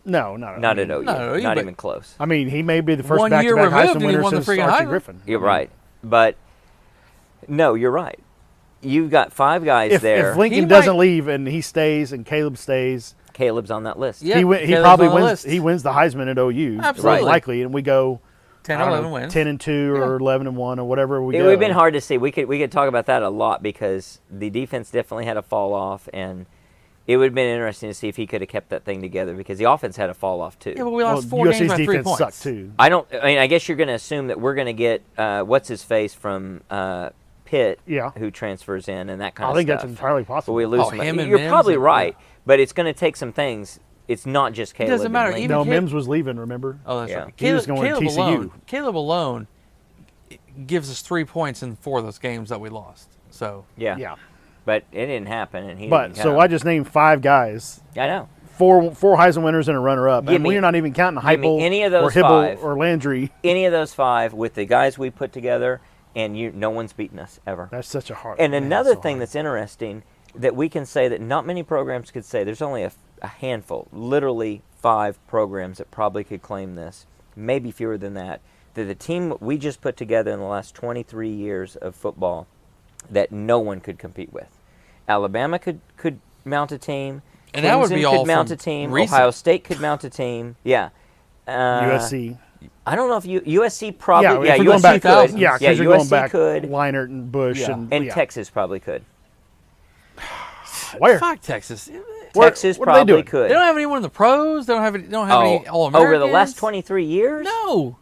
No. Not at OU. Not at OU, Not but- even close. I mean, he may be the first 1 year back-to-back removed Heisman and he winner won the since freaking Archie Heisman. Griffin. You're right. But no, you're right. You've got 5 guys there. If Lincoln He doesn't might- leave and he stays and Caleb stays, Caleb's on that list. Yeah. he Caleb's probably on the wins. list. He wins the Heisman at OU, Absolutely. most likely, and we go 10 I or don't 11 know, wins. 10-2 or 11-1 or whatever we It go. would have been hard to see. We could talk about that a lot because the defense definitely had a fall off, and it would have been interesting to see if he could have kept that thing together because the offense had a fall off too. Yeah, but we Well, lost 4 USC's games by 3 defense points. sucked too. I guess you're going to assume that we're going to get what's his face from Pitt, Yeah. who transfers in and that kind I of think stuff. that's entirely But possible. we lose Oh, some. him and You're Mims probably and- right, but it's going to take some things. It's not just Caleb. doesn't and matter. Lincoln. Even No, Ca- Mims was leaving, remember? Oh, that's Yeah. right. He was going to TCU. Caleb alone gives us 3 points in 4 of those games that we lost. So Yeah. Yeah. But it didn't happen, and he. But didn't so come. I just named 5 guys. I know. Four Heisman winners and a runner-up, Give and me- we're not even counting give me Heupel any of or those Hibble 5. or Landry. Any of those 5 with the guys we put together, and no one's beaten us ever. That's such a hard. And man, another so thing hard. that's interesting that we can say that not many programs could say, there's only a handful, literally 5 programs that probably could claim this, maybe fewer than that the team we just put together in the last 23 years of football that no one could compete with. Alabama could mount a team. And that would Clemson be could all mount from a team. recent. Ohio State could mount a team. Yeah. USC. I don't know if USC probably. Yeah, if you're USC going back, could. yeah, because you're USC going back. could. Leinart and Bush Yeah. And yeah. Texas probably could. Where? fuck Texas. Where- Texas what are they probably doing? could. They don't have anyone in the pros. They don't have any. They don't have any All over Americans. the last 23 years? No.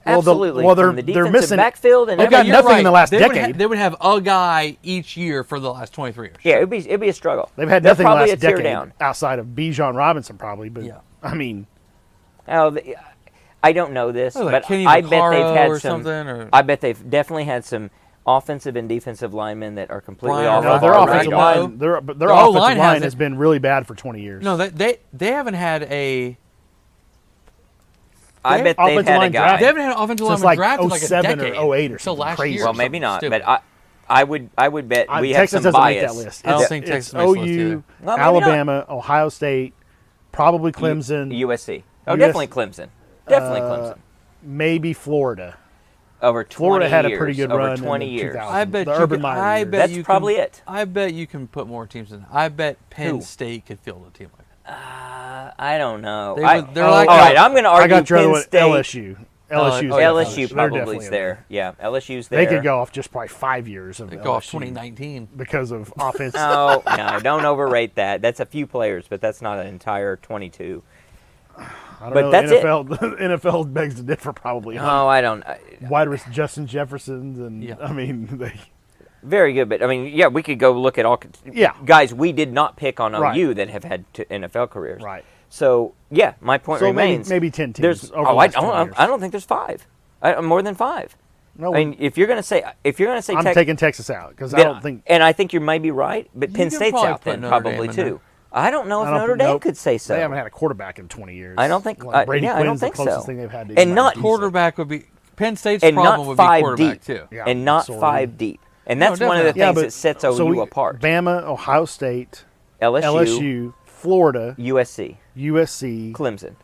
Well, Absolutely. well, they're- From the they're defensive missing- backfield and They've got everything. nothing in the last they would decade. they would have a guy each year for the last 23 years. Yeah, it'd be a struggle. They've had They're nothing in the probably last a tear decade down. outside of Bijan Robinson, probably. But Yeah. I mean, I don't know this, Oh, like but Kenny I bet they've Vaccaro had or some. something, or- I bet they've definitely had some offensive and defensive linemen that are completely Brian off no, of their our offensive radar. Ragnow. line, their The offensive O-line line hasn't- has been really bad for 20 years. No, they haven't had a I bet they've offensive had a line guy. draft. They haven't had an offensive Since lineman like drafted in like a 07 or decade. 08 or Until something last crazy. year. Well, maybe not, Stupid. but I would bet we have Texas some doesn't bias. make that list. I don't It's- think it's Texas makes the list OU, either. Well, maybe Alabama, Ohio State, probably Clemson, USC. Oh, US definitely Clemson. Definitely Clemson. maybe Florida. Over 20 Florida had a years. pretty good over run 20 in the years. 2000s. I bet the you Urban can, Meyer I years. bet That's you probably can, it. I bet you can put more teams in. I bet Penn Who? State could field a team like that. I don't know. They're all like right, I'm going to argue I got your other Penn one, State. LSU. LSU's LSU They're probably definitely is in there. Yeah, LSU's there. They could go off just probably 5 years of They LSU go off 2019. because of offense. No, don't overrate that. That's a few players, but that's not an entire 22. I don't but know. that's it. NFL begs to differ probably. Oh, I don't. Wide receiver Justin Jefferson's and Yeah. I mean they. Very good, but I mean, yeah, we could go look at all. Yeah. Guys, we did not pick on OU Right. that have had NFL careers. Right. So yeah, my point So remains. maybe 10 teams. There's. over the Oh, last 20 years. I don't think there's 5. More than 5. No, I mean, if you're going to say I'm taking Texas out because I then- don't think. and I think you may be right, but You Penn could State's probably out put then Notre probably Dame in too. there. I don't know if I don't Notre think- Dame nope. could say so. They haven't had a quarterback in 20 years. I don't think. Like Brady yeah, I don't Quinn's think the closest so. thing they've had to. And like not decent. Quarterback would be Penn State's And problem not would be 5 quarterback deep. too. Yeah, and not sorta. 5 deep. And that's No, one of the definitely. things that sets OU so we, apart. Bama, Ohio State, LSU, Florida, USC, USC, Clemson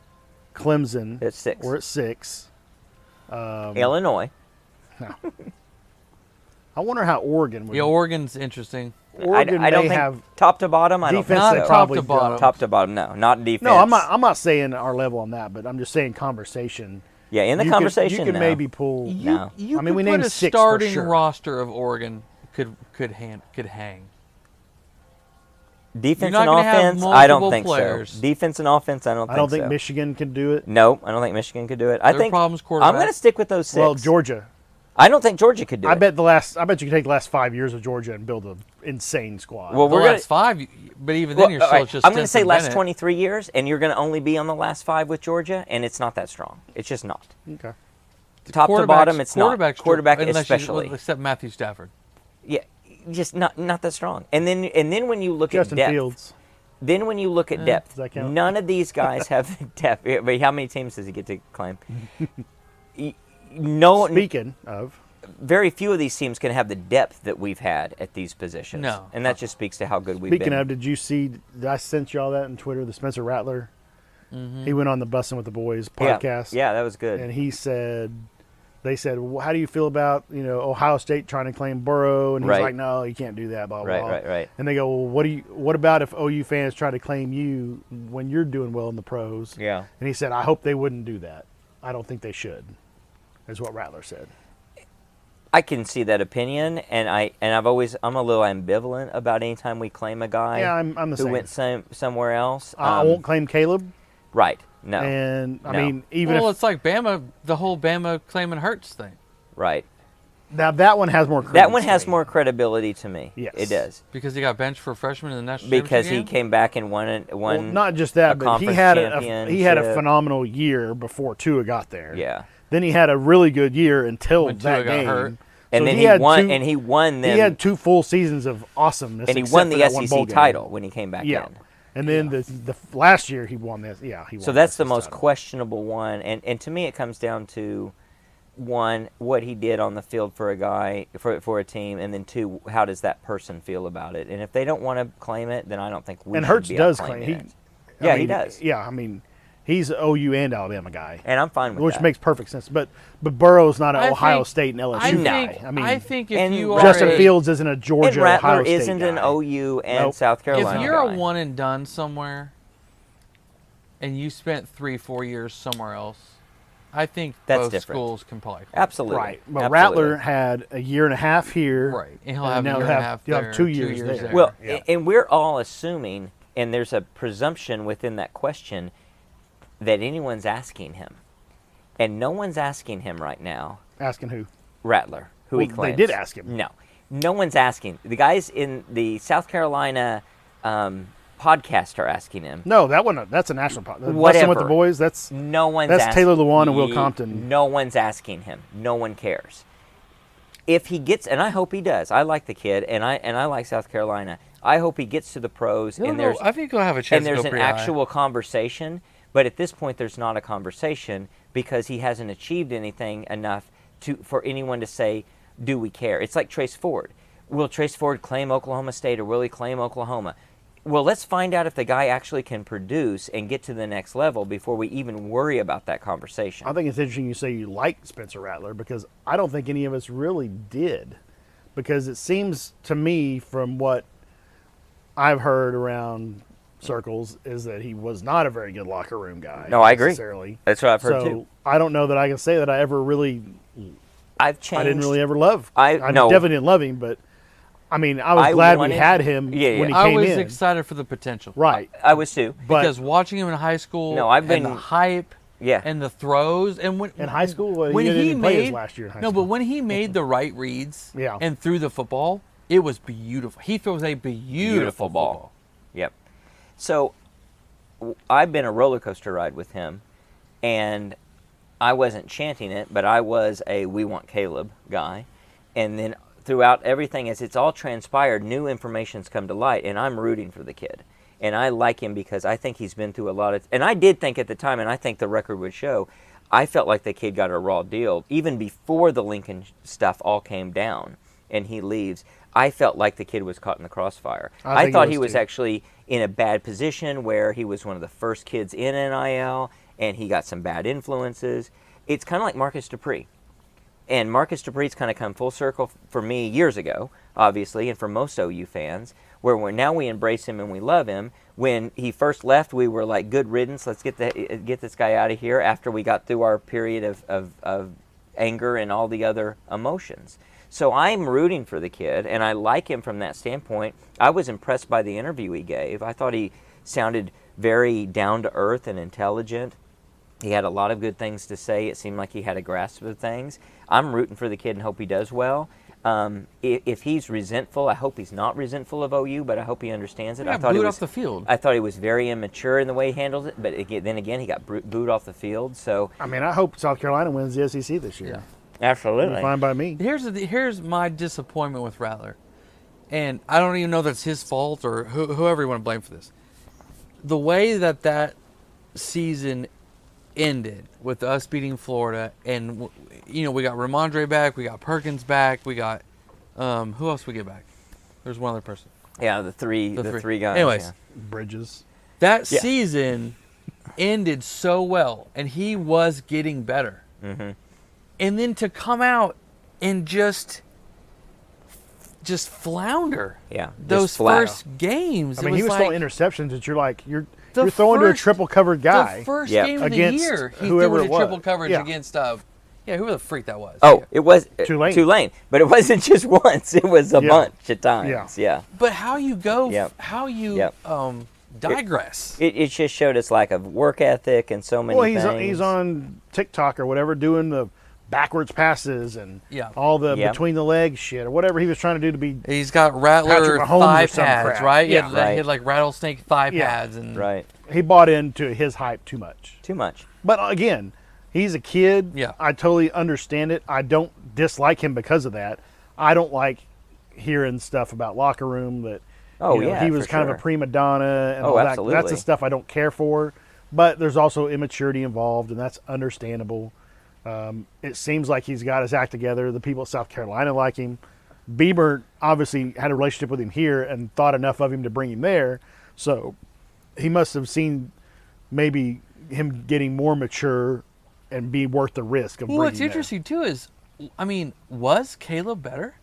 Clemson. at 6. We're at 6. Illinois. I wonder how Oregon would. Yeah, Oregon's interesting. Oregon I don't may think have top to bottom. I don't defense. think Not They so. top probably to bottom. don't. Top to bottom, no, not defense. No, I'm not saying our level on that, but I'm just saying conversation. Yeah, in the You conversation, you could no. maybe pull. No. You I mean, we could put named a 6 for starting sure. roster of Oregon could hang. Defense You're and not gonna have offense, I don't multiple think players. so. Defense and offense, I don't think so. I don't think Michigan can do it. No, I don't think Michigan could do it. I Their think problem's I'm quarterback. going to stick with those 6. Well, Georgia. I don't think Georgia could do I it. bet you could take the last 5 years of Georgia and build an insane squad. Well, The we're gonna- last 5, but even then you're all still right, just. I'm going to say Stinson last Bennett. 23 years, and you're going to only be on the last 5 with Georgia, and it's not that strong. It's just not. Okay. Top to bottom, it's not. Quarterback's Quarterback unless especially. except Matthew Stafford. Yeah, just not that strong. And then when you look Justin at depth, Fields. then when you look at depth, Does that count? none of these guys have the depth. I mean, how many teams does he get to claim? No, Speaking of, very few of these teams can have the depth that we've had at these positions. No. And that just speaks to how good we've speaking been. of, did you see? Did I sent you all that on Twitter? The Spencer Rattler. He went on the Bussin' with the Boys podcast. Yeah, that was good. And he said, they said, well, how do you feel about Ohio State trying to claim Burrow? And he's Right. like, no, you can't do that. Blah blah. blah. Right. And they go, well, what about if OU fans try to claim you when you're doing well in the pros? Yeah. And he said, I hope they wouldn't do that. I don't think they should. Is what Rattler said. I can see that opinion, and I'm a little ambivalent about any time we claim a guy Yeah, I'm the who same. went somewhere else. I won't claim Caleb. Right. No. And I No. mean, even Well, if it's like Bama, the whole Bama claiming Hurts thing. right. now that one has more. That one credence has to me. more credibility to me. Yes. It does. Because he got benched for freshman in the national Because he championship game? came back and won Well, not just that, a but he conference had a championship. phenomenal year before Tua got there. Yeah. Then he had a really good year until When Tua that got game. hurt. And So then he he had won two- and he won them He had 2 full seasons of awesomeness, and he except won for the that one bowl SEC game. title when he came back Yeah, in. and then the last year he won this. Yeah, he won. So that's the SEC most title. questionable one, and to me it comes down to one, what he did on the field for a guy for a team, and then 2, how does that person feel about it? And if they don't want to claim it, then I don't think we And should Hurts be does claiming claim it. he. Yeah, I mean, he does, Yeah, I mean, he's an OU and Alabama guy, and I'm fine with which that. makes perfect sense. But Burrow's not an I Ohio think- State and LSU I guy. think, I mean, I think if and you are Justin a, Fields isn't a Georgia and Rattler Ohio State isn't an guy. OU and Nope. South if Carolina you're a guy. one and done somewhere, and you spent 3-4 years somewhere else, I think That's both different. schools can probably. Absolutely, Right, but Absolutely. Rattler had a year and a half here. Right, and he'll have a now year and a half you'll there, have 2 years there. there. Well, Yeah. and we're all assuming, and there's a presumption within that question that anyone's asking him, and no one's asking him right now. Asking who? Rattler, who he Well, claims. they did ask him. No one's asking. The guys in the South Carolina podcast are asking him. No, that's a national podcast. Bussin' with Whatever. the Boys. That's No one's That's asking. Taylor Lewan and Will Compton. No one's asking him. No one cares. If he gets, and I hope he does. I like the kid, and I like South Carolina. I hope he gets to the pros, He'll and go- there's I think he'll have a chance and there's to go an pretty high. actual conversation. But at this point, there's not a conversation because he hasn't achieved anything enough for anyone to say, do we care? It's like Trace Ford. Will Trace Ford claim Oklahoma State, or will he claim Oklahoma? Well, let's find out if the guy actually can produce and get to the next level before we even worry about that conversation. I think it's interesting you say you like Spencer Rattler, because I don't think any of us really did. Because it seems to me, from what I've heard around circles, is that he was not a very good locker room guy. No, I agree. Necessarily. That's what I've heard So too. I don't know that I can say that I ever really. I've changed. I didn't really ever love. I no. definitely didn't love him, but I mean, I was I glad wanted- we had him Yeah, when he yeah. came I was in. excited for the potential. Right. I was too. But Because watching him in high school, No, I've been- and the hype, Yeah. and the throws, and when in high school, well, when he didn't he even play his made last year in high no, school. but when he made the right reads, Yeah. and threw the football, it was beautiful. He throws a beautiful ball. Yep. So I've been a roller coaster ride with him, and I wasn't chanting it, but I was a "We want Caleb" guy. And then throughout everything, as it's all transpired, new information's come to light, and I'm rooting for the kid. And I like him because I think he's been through a lot of. And I did think at the time, and I think the record would show, I felt like the kid got a raw deal even before the Lincoln stuff all came down, and he leaves. I felt like the kid was caught in the crossfire. I think he thought was he was too. actually in a bad position where he was one of the first kids in NIL, and he got some bad influences. It's kind of like Marcus Dupree. And Marcus Dupree's kind of come full circle for me years ago, obviously, and for most OU fans, where now we embrace him and we love him. When he first left, we were like, good riddance, let's get this guy out of here, after we got through our period of anger and all the other emotions. So I'm rooting for the kid, and I like him from that standpoint. I was impressed by the interview he gave. I thought he sounded very down-to-earth and intelligent. He had a lot of good things to say. It seemed like he had a grasp of things. I'm rooting for the kid and hope he does well. If he's resentful, I hope he's not resentful of OU, but I hope he understands it. He got I thought he booed was off the field. I thought he was very immature in the way he handled it, but then again, he got booed off the field. So I mean, I hope South Carolina wins the SEC this year. Yeah. absolutely, Fine by me. Here's my disappointment with Rattler, and I don't even know that's his fault or whoever you want to blame for this. The way that season ended with us beating Florida, and we got Ramondre back, we got Perkins back, we got who else we get back? There's one other person. Yeah, the three guys. Anyways, yeah. Bridges. that Yeah. season ended so well, and he was getting better. Mm-hmm. And then to come out and just flounder. Yeah, Those just flat. first games. I mean, it he was like throwing interceptions that you're like, you're the throwing to a first- triple covered guy. The first Yeah. game of the Against year, he whoever threw it a was. triple coverage Yeah. against who the freak that was. Oh, it was Tulane. but it wasn't just once. It was a Yeah. bunch of times. Yeah. But how you go, Yep. how you Yep. digress. It just showed us lack of work ethic and so many Well, things. he's on TikTok or whatever doing the backwards passes and Yeah. all the Yeah. between the legs shit or whatever he was trying to do to be. He's got Rattler Patrick Mahomes thigh or some pads, crap. right? Yeah. He Right. had like rattlesnake thigh Yeah. pads and Right. He bought into his hype too much. Too much. But again, he's a kid. Yeah. I totally understand it. I don't dislike him because of that. I don't like hearing stuff about locker room that Oh, you know, yeah, he was for kind sure. of a prima donna and Oh, all that. That's absolutely. the stuff I don't care for. But there's also immaturity involved, and that's understandable. It seems like he's got his act together. The people at South Carolina like him. Bieber obviously had a relationship with him here and thought enough of him to bring him there. So he must have seen maybe him getting more mature and be worth the risk of Well, bringing what's there. interesting too is, I mean, was Caleb better?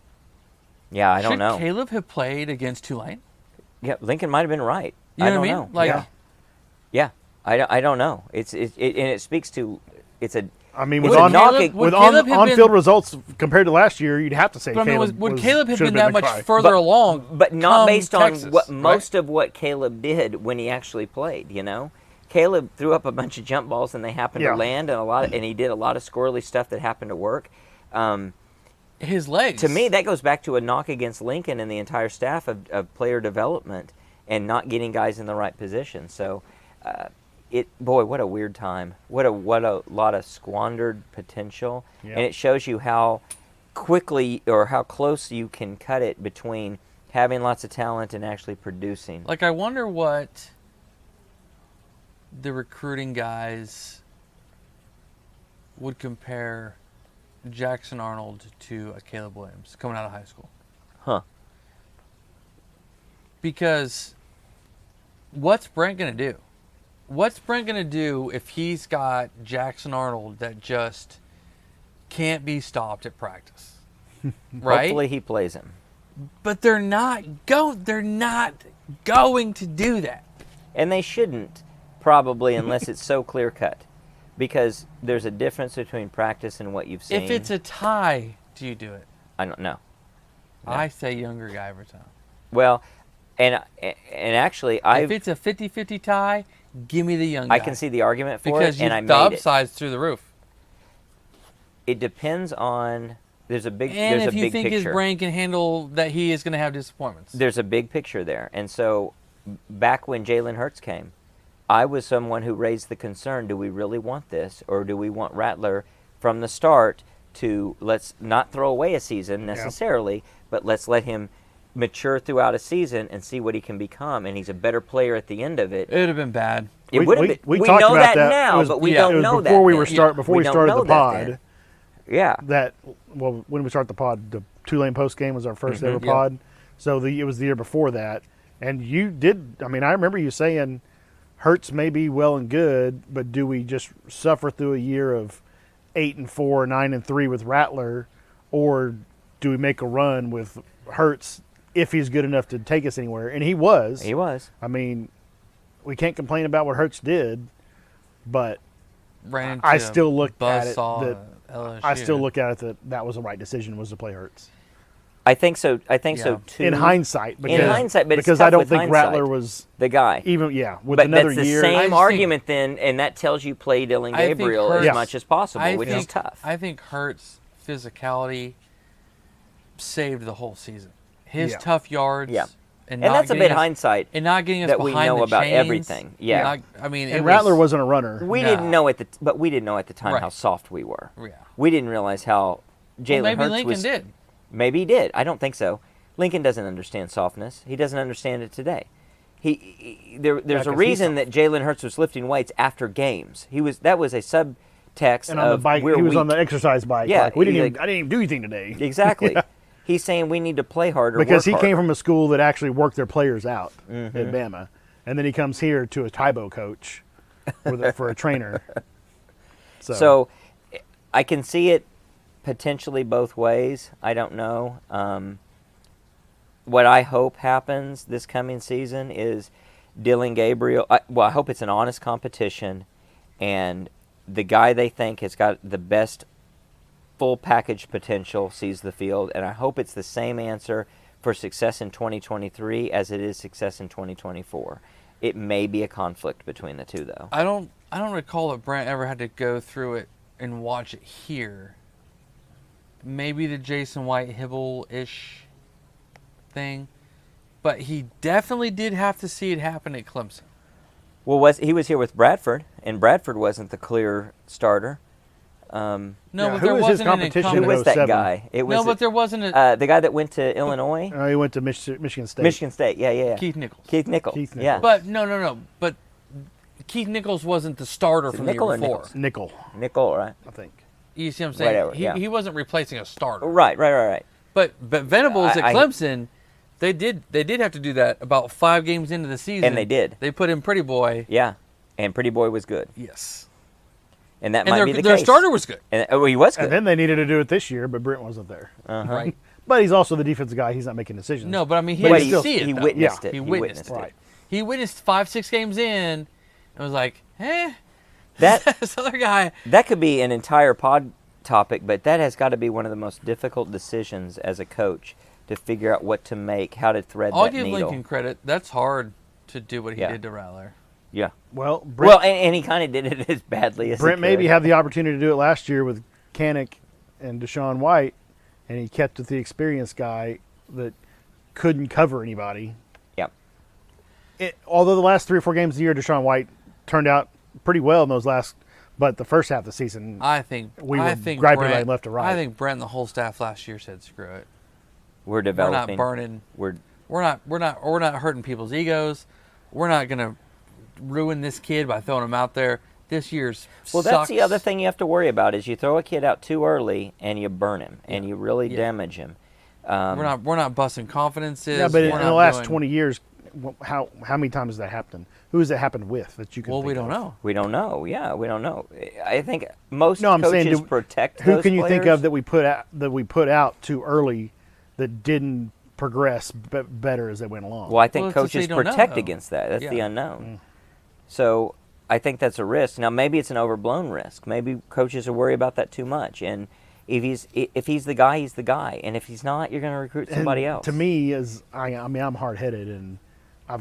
Yeah, I don't Should know. Caleb have played against Tulane? Yeah, Lincoln might have been right. You know I what I don't mean? know. Like, Yeah. Yeah, I don't know. And it speaks to it's a. I mean, It's with a on knocking- would with Caleb have on-field been- results compared to last year, you'd have to say But I mean, Caleb would Caleb have should been that much McFry. further But- along? But not come based on Texas, what right? most of what Caleb did when he actually played. You know, Caleb threw up a bunch of jump balls and they happened Yeah. to land, and he did a lot of squirrely stuff that happened to work. His legs. To me, that goes back to a knock against Lincoln and the entire staff of player development and not getting guys in the right position. So, boy, what a weird time. What a lot of squandered potential. Yeah. And it shows you how quickly or how close you can cut it between having lots of talent and actually producing. Like, I wonder what the recruiting guys would compare Jackson Arnold to a Caleb Williams coming out of high school. Huh. Because what's Brent going to do? What's Brent going to do if he's got Jackson Arnold that just can't be stopped at practice? Right? Hopefully he plays him. But they're not going to do that. And they shouldn't, probably, unless it's so clear-cut. Because there's a difference between practice and what you've seen. If it's a tie, do you do it? I don't know. No. I say younger guy every time. Well, and actually, If it's a 50-50 tie, give me the young guy. I can see the argument for because it, and I the made it. upside's through the roof. It depends on. There's a big. And there's if a you big think picture. his brain can handle that, he is going to have disappointments. There's a big picture there, and so back when Jalen Hurts came, I was someone who raised the concern: do we really want this, or do we want Rattler from the start to let's not throw away a season necessarily, but let's let him mature throughout a season and see what he can become, and he's a better player at the end of it. It would have been bad. It would have been. We We talked know about that that. now, It was- but we yeah, don't It was know before that. we were then. before we don't started know the that pod. then. Yeah. When we started the pod, the Tulane post game was our 1st ever Yep. pod. So it was the year before that, and you did. I mean, I remember you saying, Hurts may be well and good, but do we just suffer through a year of 8-4, 9-3 with Rattler, or do we make a run with Hurts if he's good enough to take us anywhere? And he was. He was. I mean, we can't complain about what Hurts did, but Ran into I still look at it buzzsaw that LSU. I still look at it that was the right decision, was to play Hurts. I think so. I think Yeah. so too. In hindsight, because, hindsight, but it's because tough I don't with think hindsight. Rattler was the guy. even with But another that's the year. I just same think- argument then, and that tells you play Dylan I think Gabriel Hurts- as Yeah. much as possible, I which think, is tough. I think Hurts' physicality saved the whole season. His Yeah. tough yards. Yeah. And, And not that's a getting bit us- hindsight And not getting us that we behind know the about chains. everything. Yeah. I mean, And Rattler wasn't a runner. We No. didn't know but we didn't know at the time Right. how soft we were. Yeah. We didn't realize how Jalen Well, maybe Hurts Lincoln was. did. Maybe he did. I don't think so. Lincoln doesn't understand softness. He doesn't understand it today. There's a 'cause he's reason that Jalen Hurts was lifting weights after games. That was a subtext And on the of bike, we're he was weak. on the exercise bike. Yeah, Like, I didn't like- even do anything today. Exactly. Yeah. He's saying we need to play harder Because he work came harder. from a school that actually worked their players out Mm-hmm. at Bama, and then he comes here to a Tybo coach for a trainer. So I can see it potentially both ways. I don't know. What I hope happens this coming season is Dylan Gabriel. I hope it's an honest competition, and the guy they think has got the best full package potential sees the field, and I hope it's the same answer for success in 2023 as it is success in 2024. It may be a conflict between the two, though. I don't recall that Brent ever had to go through it and watch it here. Maybe the Jason White Hibble-ish thing, but he definitely did have to see it happen at Clemson. Well, he was here with Bradford, and Bradford wasn't the clear starter. No, Yeah, but who there was his wasn't an competition Who in incumbent. was that 07? guy? It was No, but there wasn't a the guy that went to Illinois, he went to Michigan State. Michigan State. Yeah. Keith Nichols. Keith Nichols. Keith Yeah. Nichols. But no. But Keith Nichols wasn't the starter Is it from the Nickel year or before. Nichols? Nickel, Nickel, right? I think. You see what I'm saying? Whatever, yeah. He wasn't replacing a starter. Right. But Venables at I- Clemson, they did have to do that about 5 games into the season. And they did. They put in Pretty Boy. Yeah. And Pretty Boy was good. Yes. And that And might their, be the their case. starter was good. And, he was good. And then they needed to do it this year, but Brent wasn't there. Uh-huh. Right. But he's also the defensive guy. He's not making decisions. No, but I mean, he But had he to still- see it. he though. witnessed Yeah. it. He witnessed it. Right. He witnessed 5-6 games in and was like, That this other guy. that could be an entire pod topic, but that has got to be one of the most difficult decisions as a coach to figure out what to make, how to thread I'll that give needle. Lincoln credit. That's hard to do what he Yeah. did to Rattler. Yeah. Well, Brent, Well, and he kind of did it as badly as Brent he maybe could. had the opportunity to do it last year with Kanik and Deshaun White, and he kept with the experienced guy that couldn't cover anybody. Yep. Although the last 3 or 4 games of the year, Deshaun White turned out pretty well in those last, but the first half of the season, I think We I were think griping Brent, right left to right. I think Brent and the whole staff last year said, "Screw it. We're We're developing. not burning. We're We're not hurting people's egos. We're not gonna ruin this kid by throwing him out there. this year's Well, sucks. that's the other thing you have to worry about is you throw a kid out too early and you burn him and you really damage him. We're not busting confidences. Yeah, but We're in the not last doing- 20 years, how many times has that happened? Who has that happened with that you can? Well, think we don't of? know. We don't know. Yeah, we don't know. I think most No, I'm saying, coaches protect Who those can you think players. of that we put out too early that didn't progress better as they went along? Well, I think Well, it's just coaches they don't protect know. against that. That's the Yeah. unknown. So I think that's a risk. Now, maybe it's an overblown risk. Maybe coaches are worried about that too much. And if he's the guy, he's the guy. And if he's not, you're going to recruit somebody And else. To me, I'm hard-headed, and I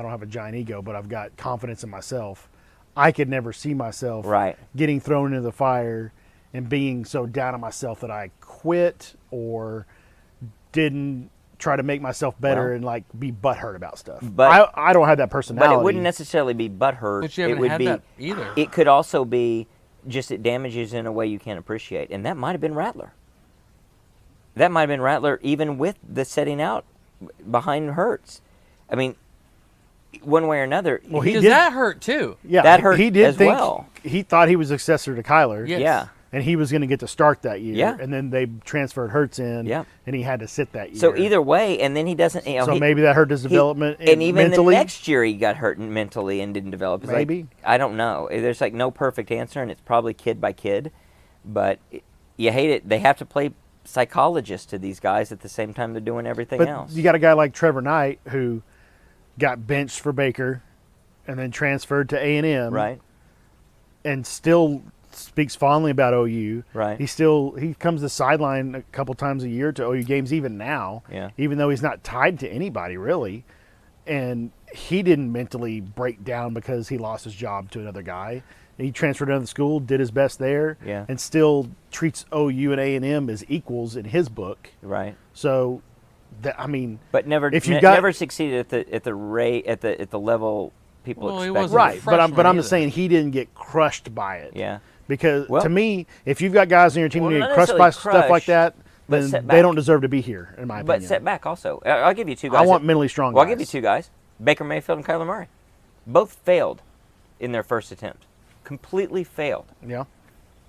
don't have a giant ego, but I've got confidence in myself. I could never see myself Right. getting thrown into the fire and being so down on myself that I quit or didn't try to make myself better Well, and like be butthurt about stuff. but- I don't have that personality. But it wouldn't necessarily be butthurt. But you It haven't would had be. that either. It could also be just it damages in a way you can't appreciate, and that might have been Rattler. That might have been Rattler, even with the setting out behind Hurts. I mean, one way or another. Well, he Because did. that hurt too. Yeah, that hurt he did as think well. he thought he was successor to Kyler. Yes. Yeah. And he was going to get to start that year. Yeah. And then they transferred Hurts in. Yeah. And he had to sit that year. So either way, and then he doesn't. You know, So he- maybe that hurt his development and even mentally. the next year he got hurt mentally and didn't develop. It's Maybe. like, I don't know. There's like no perfect answer, and it's probably kid by kid. But you hate it. They have to play psychologist to these guys at the same time they're doing everything But else. you got a guy like Trevor Knight who got benched for Baker and then transferred to A&M. Right. And still speaks fondly about OU. Right. He comes to the sideline a couple times a year to OU games even now. Yeah. Even though he's not tied to anybody really. And he didn't mentally break down because he lost his job to another guy. He transferred to another school, did his best there, Yeah. and still treats OU and A&M as equals in his book. Right. So, I mean, But never, If you got- never succeeded at the rate at the level people Well, he expect. wasn't right. But I'm freshman just saying he didn't get crushed by it. Yeah. Because Well- to me, if you've got guys on your team Well, who not get crushed by necessarily stuff like crushed, that, but then set they back. don't deserve to be here, in my But opinion. set back also. I'll give you two guys. I want mentally strong Well, guys. I'll give you two guys. Baker Mayfield and Kyler Murray. Both failed in their first attempt. Completely failed. Yeah.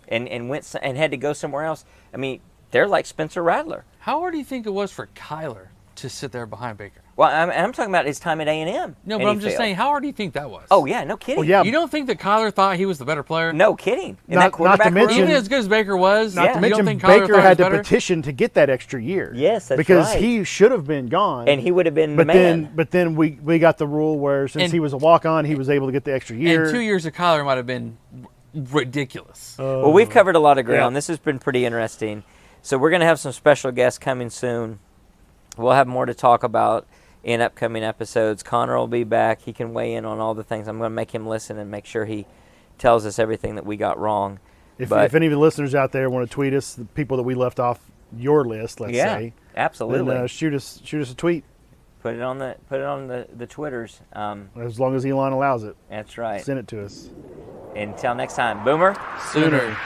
And went and had to go somewhere else. I mean, they're like Spencer Rattler. How hard do you think it was for Kyler to sit there behind Baker? Well, I'm talking about his time at A&M. No, and but he I'm just failed. saying, how hard do you think that was? Oh yeah, no kidding. Well, yeah. You don't think that Kyler thought he was the better player? No kidding. In Not- that not to quarterback mention- room? Even as good as Baker was, Not Yeah. to you mention don't think Kyler Baker thought he had was to better? petition to get that extra year. Yes, that's because right. he should have been gone. and he would have been but the man. then we got the rule where since And- he was a walk-on, he was able to get the extra year. And 2 years of Kyler might have been ridiculous. Well, we've covered a lot of ground. Yeah. This has been pretty interesting. So we're going to have some special guests coming soon. We'll have more to talk about in upcoming episodes. Connor will be back. He can weigh in on all the things. I'm going to make him listen and make sure he tells us everything that we got wrong. if any of the listeners out there want to tweet us, the people that we left off your list, let's Yeah, say, absolutely. then shoot us a tweet Put it on the Twitters. as long as Elon allows it. That's right. Send it to us. Until next time, Boomer. Sooner.